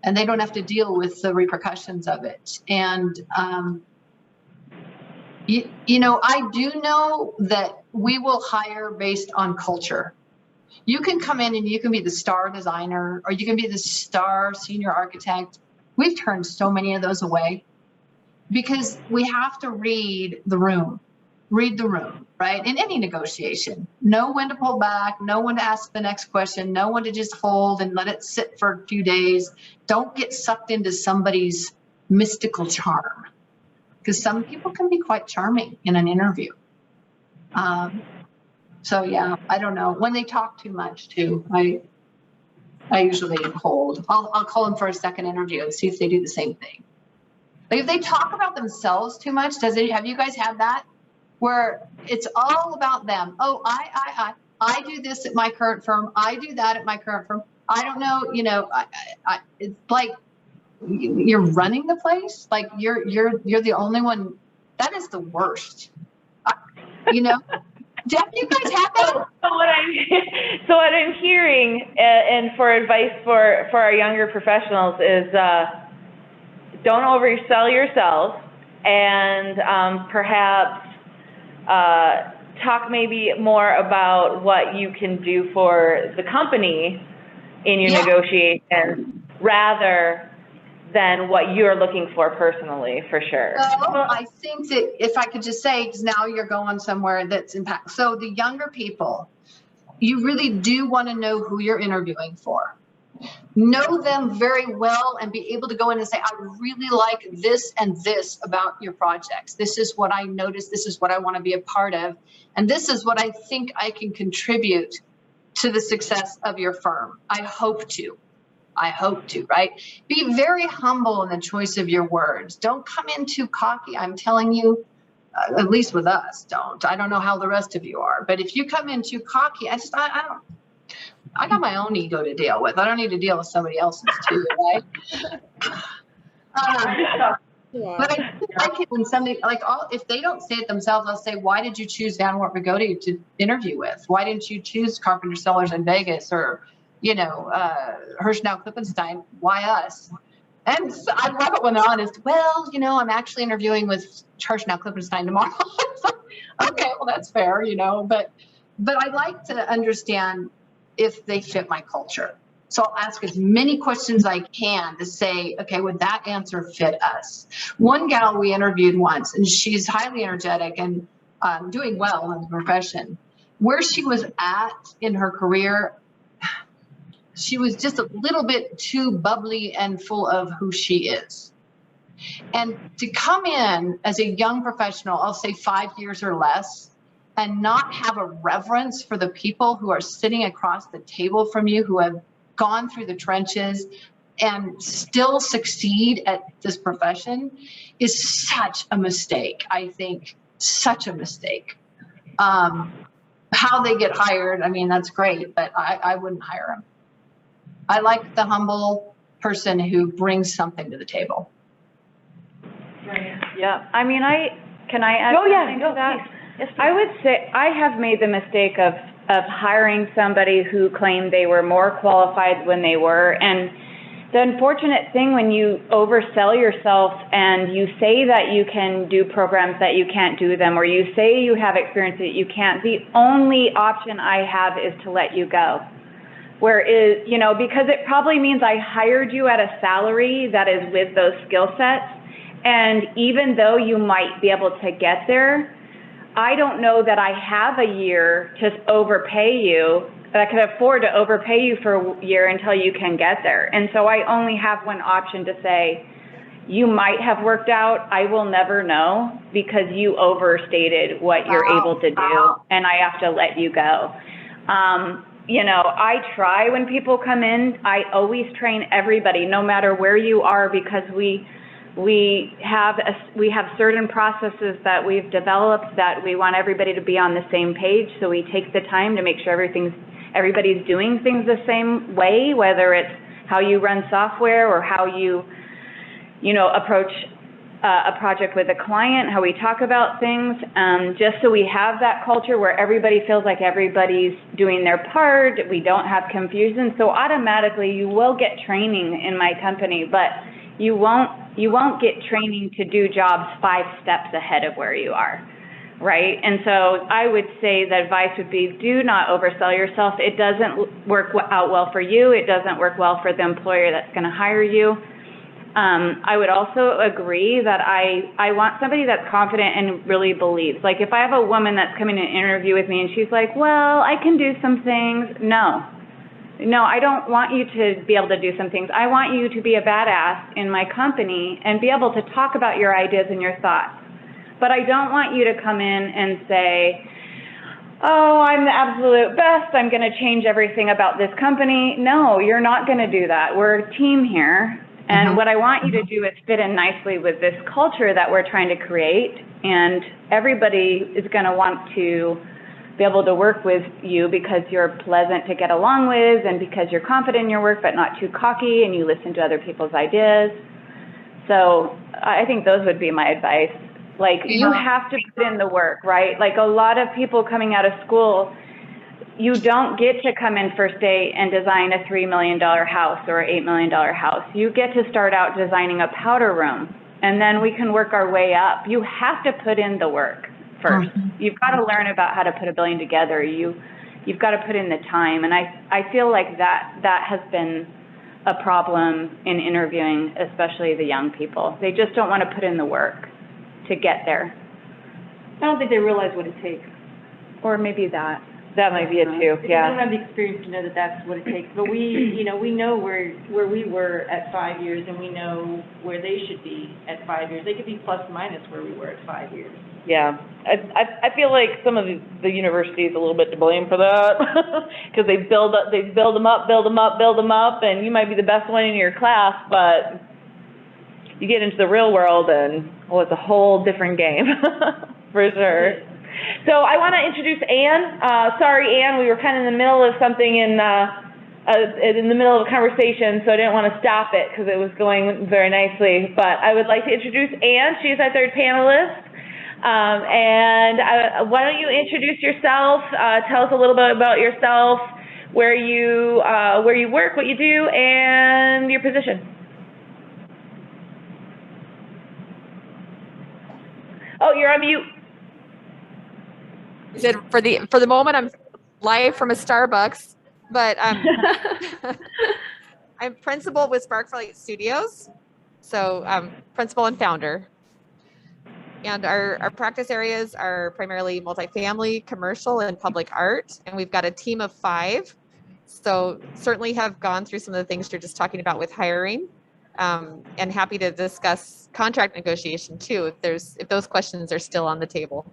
and they don't have to deal with the repercussions of it. And, I do know that we will hire based on culture. You can come in and you can be the star designer, or you can be the star senior architect. We've turned so many of those away because we have to read the room, right? In any negotiation, know when to pull back, know when to ask the next question, know when to just hold and let it sit for a few days. Don't get sucked into somebody's mystical charm, because some people can be quite charming in an interview. So yeah, I don't know. When they talk too much too, I usually hold. I'll call them for a second interview and see if they do the same thing. Like if they talk about themselves too much, have you guys had that? Where it's all about them. Oh, I do this at my current firm. I do that at my current firm. I don't know, it's like you're running the place. Like you're the only one. That is the worst. Have you guys had that? So what I'm hearing, and for advice for our younger professionals is, don't oversell yourself, and perhaps talk maybe more about what you can do for the company in your negotiations rather than what you're looking for personally, for sure. Well, I think that if I could just say, because now you're going somewhere that's impact. So the younger people, you really do want to know who you're interviewing for. Know them very well and be able to go in and say, I really like this and this about your projects. This is what I noticed. This is what I want to be a part of. And this is what I think I can contribute to the success of your firm. I hope to, right? Be very humble in the choice of your words. Don't come in too cocky. I'm telling you, at least with us, don't. I don't know how the rest of you are, but if you come in too cocky, I got my own ego to deal with. I don't need to deal with somebody else's too, right? But I like it when somebody, if they don't say it themselves, I'll say, why did you choose Van Wert Bugatti to interview with? Why didn't you choose Carpenter Sellers in Vegas or, Hirschnau Klippenstein? Why us? And so I love it when they're honest. Well, I'm actually interviewing with Hirschnau Klippenstein tomorrow. Okay, well, that's fair, but I like to understand if they fit my culture. So I'll ask as many questions as I can to say, okay, would that answer fit us? One gal we interviewed once, and she's highly energetic and doing well in the profession. Where she was at in her career, she was just a little bit too bubbly and full of who she is. And to come in as a young professional, I'll say 5 years or less, and not have a reverence for the people who are sitting across the table from you, who have gone through the trenches and still succeed at this profession is such a mistake. I think such a mistake. How they get hired, that's great, but I wouldn't hire them. I like the humble person who brings something to the table. Yeah, can I add something to that? Please. Yes, I would say I have made the mistake of hiring somebody who claimed they were more qualified when they were. And the unfortunate thing when you oversell yourself and you say that you can do programs that you can't do them, or you say you have experience that you can't, the only option I have is to let you go. Whereas, because it probably means I hired you at a salary that is with those skill sets. And even though you might be able to get there, I don't know that I have a year to overpay you, that I can afford to overpay you for a year until you can get there. And so I only have one option to say, you might have worked out, I will never know, because you overstated what you're able to do, and I have to let you go. I try when people come in, I always train everybody, no matter where you are, because we have certain processes that we've developed that we want everybody to be on the same page. So we take the time to make sure everybody's doing things the same way, whether it's how you run software or how you approach a project with a client, how we talk about things, just so we have that culture where everybody feels like everybody's doing their part. We don't have confusion. So automatically you will get training in my company, but you won't get training to do jobs 5 steps ahead of where you are. right? And so I would say the advice would be, do not oversell yourself. It doesn't work out well for you. It doesn't work well for the employer that's going to hire you. I would also agree that I want somebody that's confident and really believes. Like if I have a woman that's coming to interview with me and she's like, well, I can do some things. No, I don't want you to be able to do some things. I want you to be a badass in my company and be able to talk about your ideas and your thoughts. But I don't want you to come in and say, oh, I'm the absolute best. I'm going to change everything about this company. No, you're not going to do that. We're a team here. And what I want you to do is fit in nicely with this culture that we're trying to create. And everybody is going to want to be able to work with you because you're pleasant to get along with and because you're confident in your work but not too cocky and you listen to other people's ideas. So I think those would be my advice. Like you have to put in the work, right? Like a lot of people coming out of school, you don't get to come in first day and design a $3 million house or $8 million house. You get to start out designing a powder room, and then we can work our way up. You have to put in the work first. You've got to learn about how to put a building together. You've got to put in the time, and I feel like that has been a problem in interviewing, especially the young people. They just don't want to put in the work to get there. I don't think they realize what it takes. Or maybe that might be it too, They don't have the experience to know that that's what it takes. But we know where we were at 5 years, and we know where they should be at 5 years. They could be plus minus where we were at 5 years. Yeah, I feel like some of the university is a little bit to blame for that because they build them up, and you might be the best one in your class, but you get into the real world and it's a whole different game for sure. So I want to introduce Anne. Sorry, Anne, we were kind of in the middle of something in the middle of a conversation, so I didn't want to stop it because it was going very nicely. But I would like to introduce Anne. She's our third panelist. Why don't you introduce yourself? Tell us a little bit about yourself, where you work, what you do, and your position. Oh, you're on mute. For the moment, I'm live from a Starbucks, but I'm principal with Sparklight Studios, so I'm principal and founder. And our practice areas are primarily multifamily, commercial, and public art. And we've got a team of 5. So certainly have gone through some of the things you're just talking about with hiring, and happy to discuss contract negotiation too, if those questions are still on the table.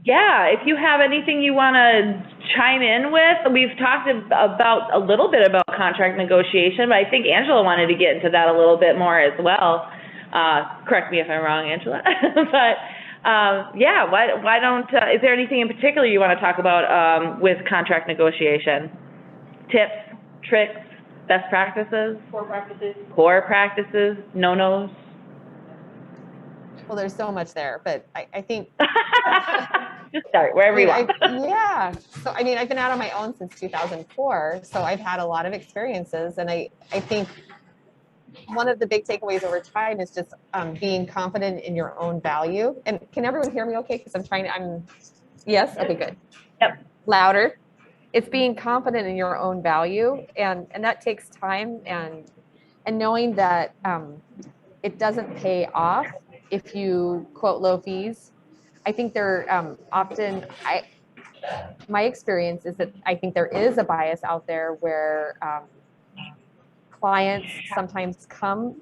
Yeah, if you have anything you want to chime in with, we've talked about a little bit about contract negotiation, but I think Angela wanted to get into that a little bit more as well. Correct me if I'm wrong, Angela. But yeah, why don't, is there anything in particular you want to talk about with contract negotiation? Tips, tricks, best practices? Core practices, no-nos? Well, there's so much there, but I think just start wherever you want. Yeah. So, I mean, I've been out on my own since 2004, so I've had a lot of experiences, and I think one of the big takeaways over time is just being confident in your own value. And can everyone hear me okay? Because yes? Okay, good. Yep. Louder. It's being confident in your own value, and that takes time, and knowing that it doesn't pay off if you quote low fees. I think they're often, my experience is that I think there is a bias out there where clients sometimes come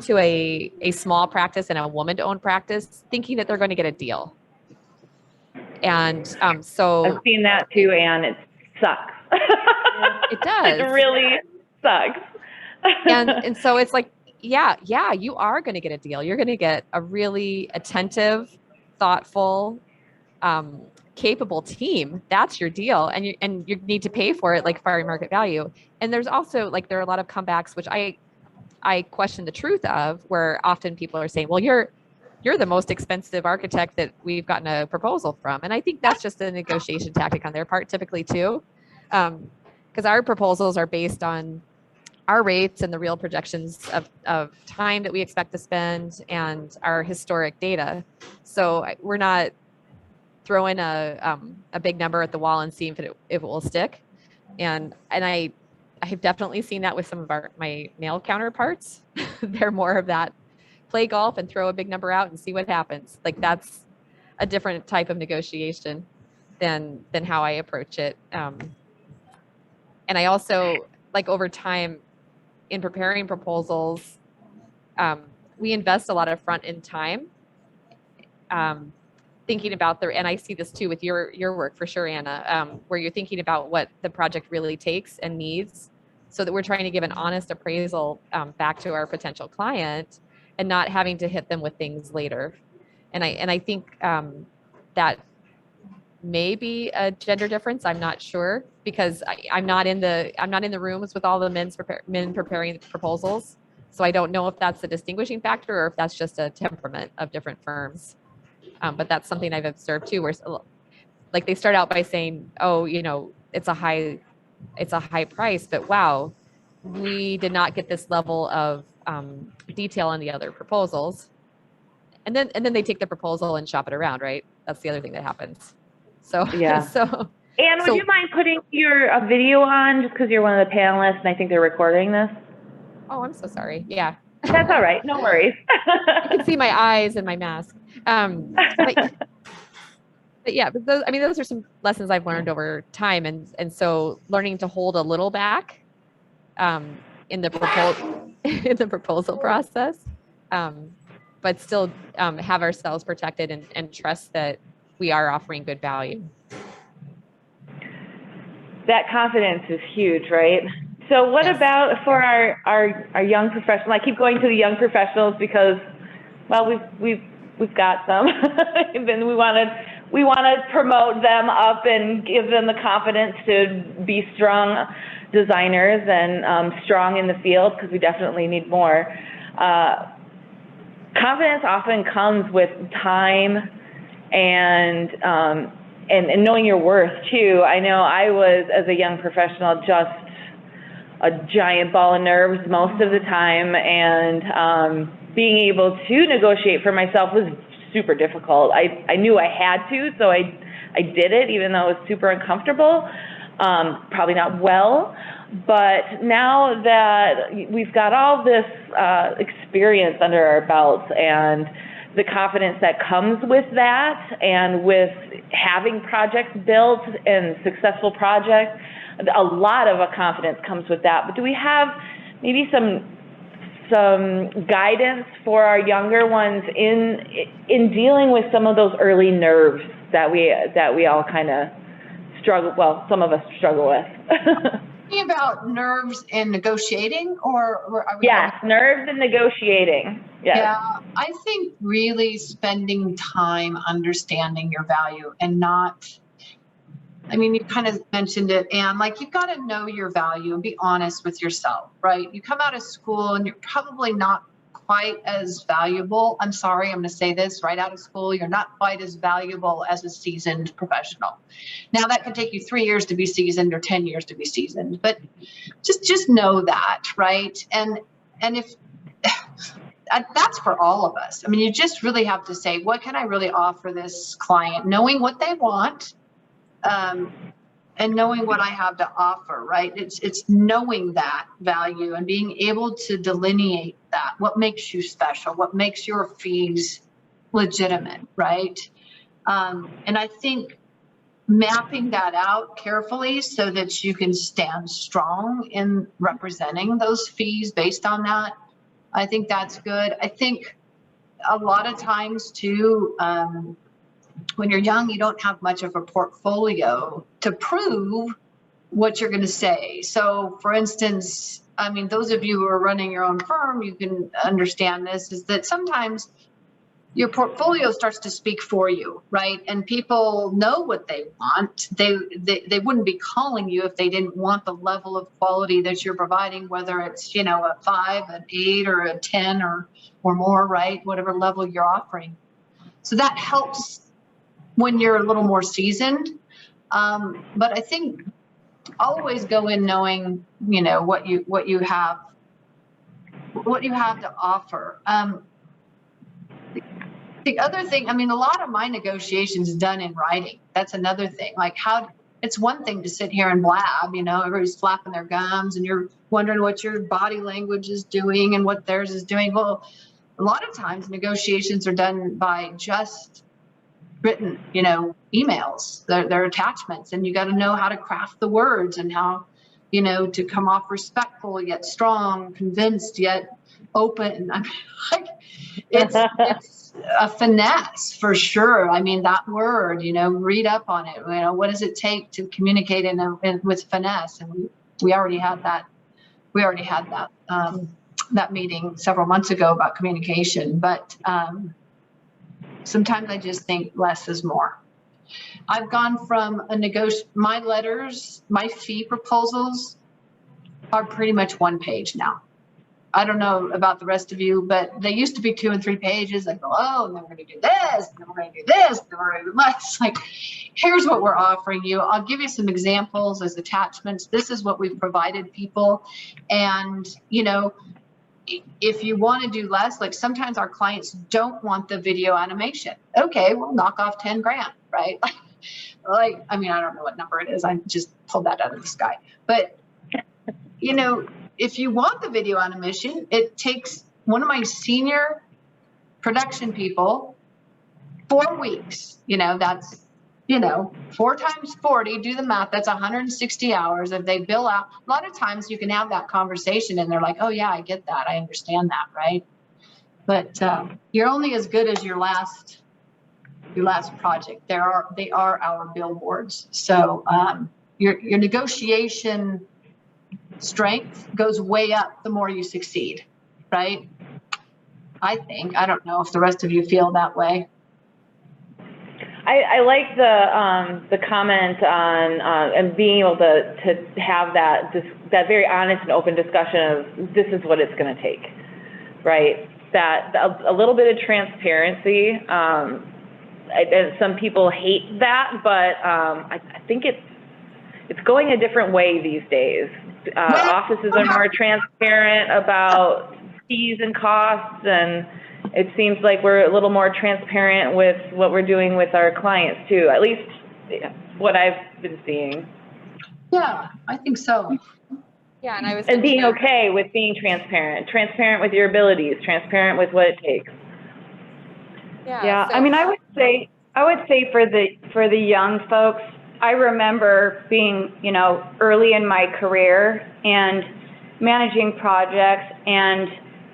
to a small practice and a woman-owned practice thinking that they're going to get a deal. And so I've seen that too, Anne. It sucks. It does. It really sucks. and so it's like, yeah, you are going to get a deal. You're going to get a really attentive, thoughtful, capable team. That's your deal. And you need to pay for it like fair market value. And there's also there are a lot of comebacks, which I question the truth of, where often people are saying, well, you're the most expensive architect that we've gotten a proposal from. And I think that's just a negotiation tactic on their part typically too. Because our proposals are based on our rates and the real projections of time that we expect to spend and our historic data. So we're not throw in a big number at the wall and see if it will stick. And I have definitely seen that with some of my male counterparts. They're more of that play golf and throw a big number out and see what happens. Like that's a different type of negotiation than how I approach it. And I also, like, over time in preparing proposals, we invest a lot of front end time, thinking about and I see this too with your work for sure, Anna, where you're thinking about what the project really takes and needs, so that we're trying to give an honest appraisal back to our potential client and not having to hit them with things later. And I think that may be a gender difference. I'm not sure, because I'm not in the rooms with all the men preparing proposals. So I don't know if that's a distinguishing factor or if that's just a temperament of different firms. But that's something I've observed too, where like they start out by saying, oh, it's a high price, but wow, we did not get this level of detail on the other proposals. And then they take the proposal and shop it around, right? That's the other thing that happens. So Yeah. So Anne, would you mind putting a video on, just because you're one of the panelists and I think they're recording this? Oh, I'm so sorry. Yeah. That's all right. No worries. You can see my eyes and my mask. But yeah, but those are some lessons I've learned over time, and so learning to hold a little back in the proposal process, but still have ourselves protected and trust that we are offering good value. That confidence is huge, right? So what Yes. about for our young professionals? I keep going to the young professionals because, well, we've got some, and we want to promote them up and give them the confidence to be strong designers and strong in the field, because we definitely need more. Confidence often comes with time and knowing your worth too. I know I was, as a young professional, just a giant ball of nerves most of the time, and being able to negotiate for myself was super difficult. I knew I had to, so I did it, even though it was super uncomfortable, probably not well. But now that we've got all this experience under our belts and the confidence that comes with that, and with having projects built and successful projects, a lot of a confidence comes with that. But do we have maybe some guidance for our younger ones in dealing with some of those early nerves that we all kind of struggle, well, some of us struggle with? About nerves in negotiating, or are we? Yes, nerves in negotiating. Yes. Yeah, I think really spending time understanding your value and not, I mean, you kind of mentioned it, and like, you've got to know your value and be honest with yourself, right? You come out of school and you're probably not quite as valuable. I'm sorry, I'm going to say this, right out of school, you're not quite as valuable as a seasoned professional. Now, that could take you 3 years to be seasoned or 10 years to be seasoned, but just know that, right? And if that's for all of us. I mean, you just really have to say, what can I really offer this client? Knowing what they want, and knowing what I have to offer, right? It's knowing that value and being able to delineate that. What makes you special? What makes your fees legitimate, right? And I think mapping that out carefully so that you can stand strong in representing those fees based on that, I think that's good. I think a lot of times too, when you're young, you don't have much of a portfolio to prove what you're going to say. So for instance, I mean, those of you who are running your own firm, you can understand this, is that sometimes your portfolio starts to speak for you, right? And people know what they want. They wouldn't be calling you if they didn't want the level of quality that you're providing, whether it's, a 5, an 8, or a 10 or more, right? Whatever level you're offering. So that helps when you're a little more seasoned. But I think always go in knowing, what you have to offer. The other thing, I mean, a lot of my negotiations done in writing. That's another thing. Like it's one thing to sit here and blab, you know, everybody's flapping their gums and you're wondering what your body language is doing and what theirs is doing. Well, a lot of times negotiations are done by just written, you know, emails, they're attachments, and you got to know how to craft the words and how, you know, to come off respectful, yet strong, convinced, yet open. I mean, like, it's a finesse for sure. I mean, that word, you know, read up on it. You know, what does it take to communicate with finesse? And we already had that. We already had that that meeting several months ago about communication. But sometimes I just think less is more. I've gone from my letters, my fee proposals are pretty much 1 page now. I don't know about the rest of you, but they used to be 2 and 3 pages. I go, oh, and then we're going to do this, and then we're going to do this, and then we're going to do that. It's like, here's what we're offering you. I'll give you some examples as attachments. This is what we've provided people. And, you know, if you want to do less, like sometimes our clients don't want the video animation. Okay, we'll knock off 10 grand, right? Like, I mean, I don't know what number it is. I just pulled that out of the sky. But, you know, if you want the video animation, it takes one of my senior production people 4 weeks. You know, that's, you know, 4 times 40, do the math, that's 160 hours. If they bill out, a lot of times you can have that conversation and they're like, oh yeah, I get that. I understand that, right? But you're only as good as your last project. They are our billboards. So your negotiation strength goes way up the more you succeed, right? I think. I don't know if the rest of you feel that way. I like the comment on and being able to have that very honest and open discussion of this is what it's going to take, right? That a little bit of transparency. And some people hate that, but I think it's going a different way these days. Offices are more transparent about fees and costs, and it seems like we're a little more transparent with what we're doing with our clients too, at least what I've been seeing. Yeah, I think so. Yeah, and being okay with being transparent with your abilities, transparent with what it takes. Yeah, I mean, I would say for the young folks, I remember being, you know, early in my career and managing projects and,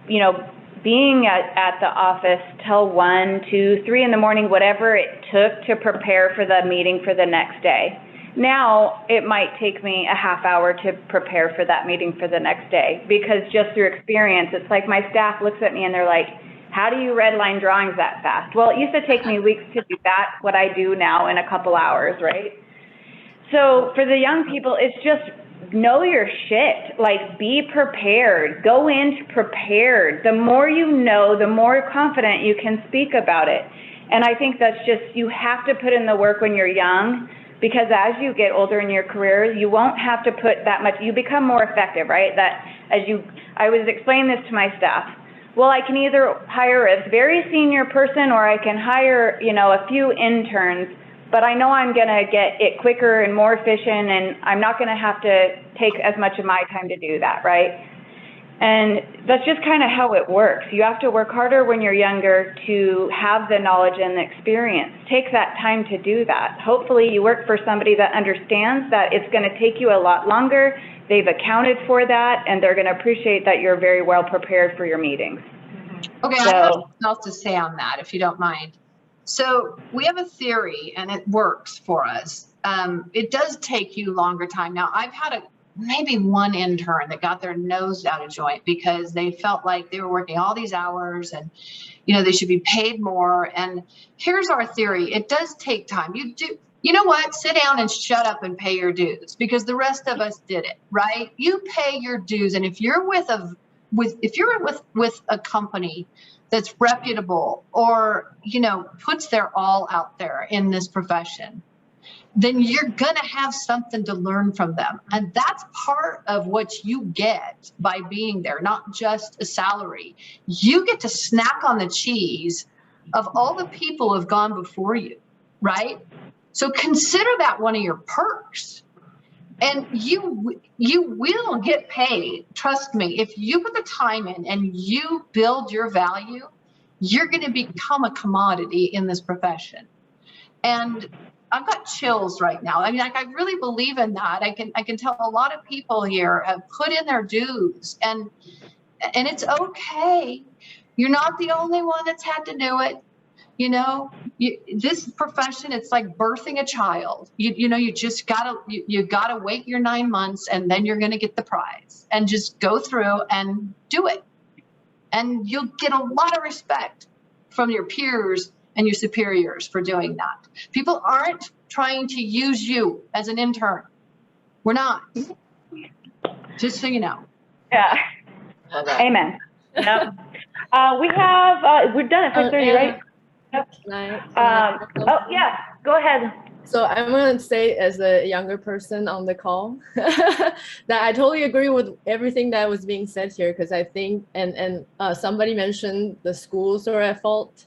you know, being at the office till 1, 2, 3 in the morning, whatever it took to prepare for the meeting for the next day. Now it might take me a half hour to prepare for that meeting for the next day, because just through experience, it's like my staff looks at me and they're like, how do you redline drawings that fast? Well, it used to take me weeks to do that, what I do now in a couple hours, right? So for the young people, it's just know your shit, like be prepared, go in prepared. The more you know, the more confident you can speak about it. And I think that's just, you have to put in the work when you're young, because as you get older in your career, you won't have to put that much, you become more effective, right? That I was explaining this to my staff. Well, I can either hire a very senior person or I can hire, you know, a few interns, but I know I'm going to get it quicker and more efficient, and I'm not going to have to take as much of my time to do that, right? And that's just kind of how it works. You have to work harder when you're younger to have the knowledge and the experience. Take that time to do that. Hopefully you work for somebody that understands that it's going to take you a lot longer. They've accounted for that, and they're going to appreciate that you're very well prepared for your meetings. Okay, I have something else to say on that, if you don't mind. So we have a theory, and it works for us. It does take you longer time. Now, I've had maybe one intern that got their nose out of joint because they felt like they were working all these hours and, you know, they should be paid more. And here's our theory. It does take time. You know what? Sit down and shut up and pay your dues, because the rest of us did it, right? You pay your dues. And if you're with a company that's reputable or, you know, puts their all out there in this profession, then you're going to have something to learn from them. And that's part of what you get by being there, not just a salary. You get to snack on the cheese of all the people who have gone before you, right? So consider that one of your perks. And you will get paid. Trust me, if you put the time in and you build your value, you're going to become a commodity in this profession. And I've got chills right now. I mean, like, I really believe in that. I can tell a lot of people here have put in their dues, and it's okay. You're not the only one that's had to do it. You know, this profession, it's like birthing a child. You just gotta wait your 9 months, and then you're going to get the prize, and just go through and do it. And you'll get a lot of respect from your peers and your superiors for doing that. People aren't trying to use you as an intern. We're not. Just so you know. Yeah. Amen. Yep. We have, we're done at 6:30, right? Yep. Oh, yeah, go ahead. So I'm going to say, as a younger person on the call, that I totally agree with everything that was being said here, because I think, and somebody mentioned the schools are at fault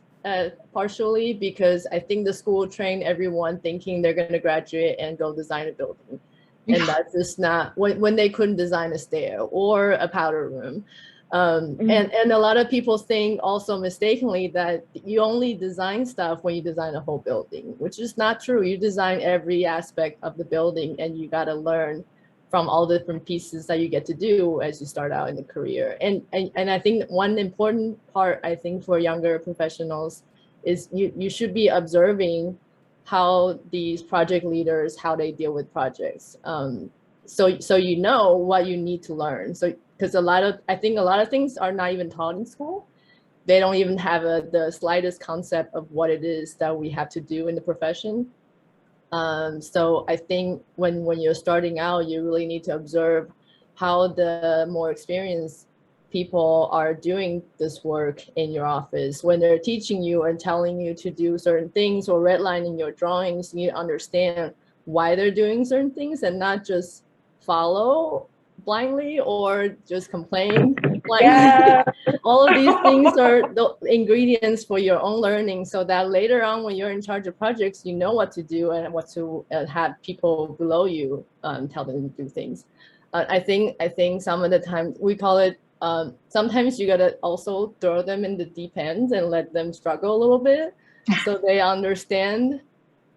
partially, because I think the school trained everyone thinking they're going to graduate and go design a building. And that's just not, when they couldn't design a stair or a powder room. And a lot of people think also mistakenly that you only design stuff when you design a whole building, which is not true. You design every aspect of the building, and you got to learn from all the different pieces that you get to do as you start out in the career. And I think one important part, I think, for younger professionals is you should be observing how these project leaders, how they deal with projects. So you know what you need to learn. So because I think a lot of things are not even taught in school. They don't even have the slightest concept of what it is that we have to do in the profession. So I think when you're starting out, you really need to observe how the more experienced people are doing this work in your office. When they're teaching you and telling you to do certain things or redlining your drawings, you need to understand why they're doing certain things and not just follow blindly or just complain blindly. Yeah. All of these things are the ingredients for your own learning, so that later on when you're in charge of projects, you know what to do and what to have people below you tell them to do things. I think some of the time we call it, sometimes you gotta also throw them in the deep end and let them struggle a little bit so they understand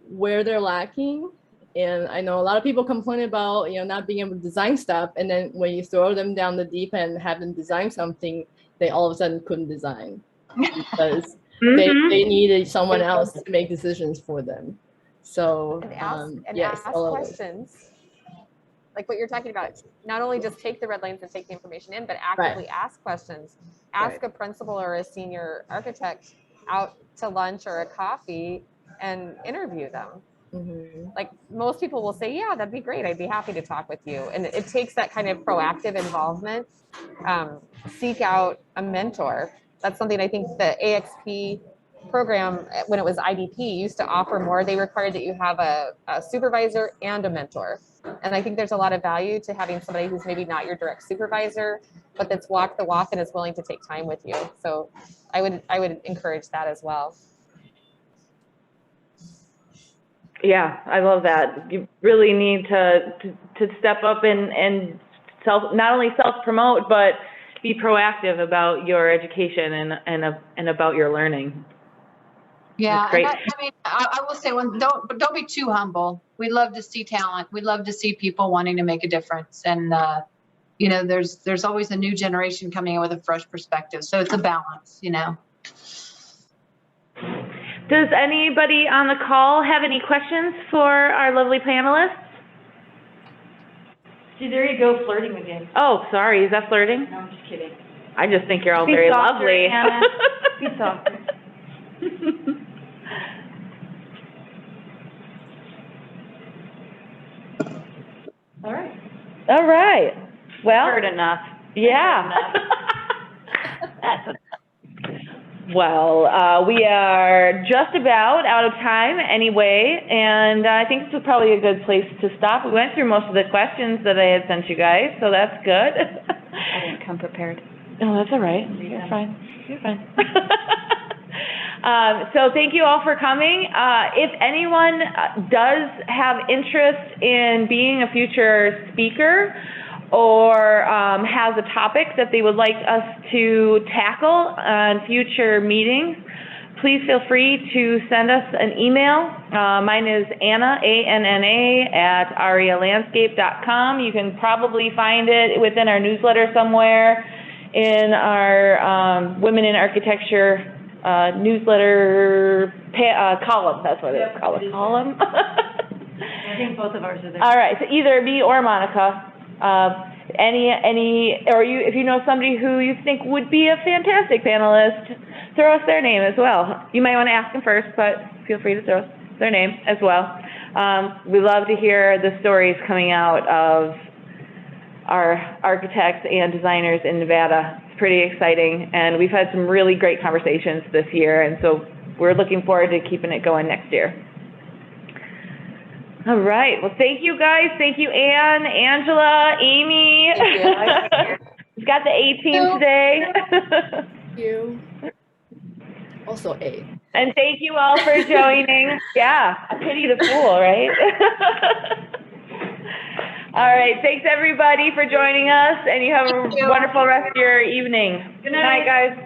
where they're lacking. And I know a lot of people complain about, not being able to design stuff. And then when you throw them down the deep end, have them design something, they all of a sudden couldn't design because they needed someone else to make decisions for them. So yes, ask questions. Like what you're talking about, not only just take the red lines and take the information in, but actively ask questions. Ask a principal or a senior architect out to lunch or a coffee and interview them. Like most people will say, yeah, that'd be great. I'd be happy to talk with you. And it takes that kind of proactive involvement. Seek out a mentor. That's something I think the AXP program, when it was IDP, used to offer more. They required that you have a supervisor and a mentor. And I think there's a lot of value to having somebody who's maybe not your direct supervisor, but that's walked the walk and is willing to take time with you. So I would encourage that as well. Yeah, I love that. You really need to step up and not only self-promote, but be proactive about your education and about your learning. Yeah, and I will say don't be too humble. We love to see talent. We love to see people wanting to make a difference. And there's always a new generation coming in with a fresh perspective. So it's a balance, Does anybody on the call have any questions for our lovely panelists? See, there you go, flirting again. Oh, sorry. Is that flirting? No, I'm just kidding. I just think you're all very lovely. Anna. Be softer. All right. All right. Well, Heard enough. Yeah. That's enough. Well, we are just about out of time anyway, and I think this is probably a good place to stop. We went through most of the questions that I had sent you guys, so that's good. I didn't come prepared. Oh, that's all right. You're fine. You're fine. So thank you all for coming. If anyone does have interest in being a future speaker or has a topic that they would like us to tackle on future meetings, please feel free to send us an email. Mine is Anna, A-N-N-A, at arialandscape.com. You can probably find it within our newsletter somewhere in our Women in Architecture newsletter column. That's what it is, column. I think both of ours are there. All right, so either me or Monica. If you know somebody who you think would be a fantastic panelist, throw us their name as well. You might want to ask them first, but feel free to throw us their name as well. We love to hear the stories coming out of our architects and designers in Nevada. It's pretty exciting, and we've had some really great conversations this year, and so we're looking forward to keeping it going next year. All right. Well, thank you guys. Thank you, Anne, Angela, Amy. We've got the A team today. Thank you. Also A. And thank you all for joining. Yeah, I pity the fool, right? All right. Thanks, everybody, for joining us, and you have a wonderful rest of your evening. Good night, guys.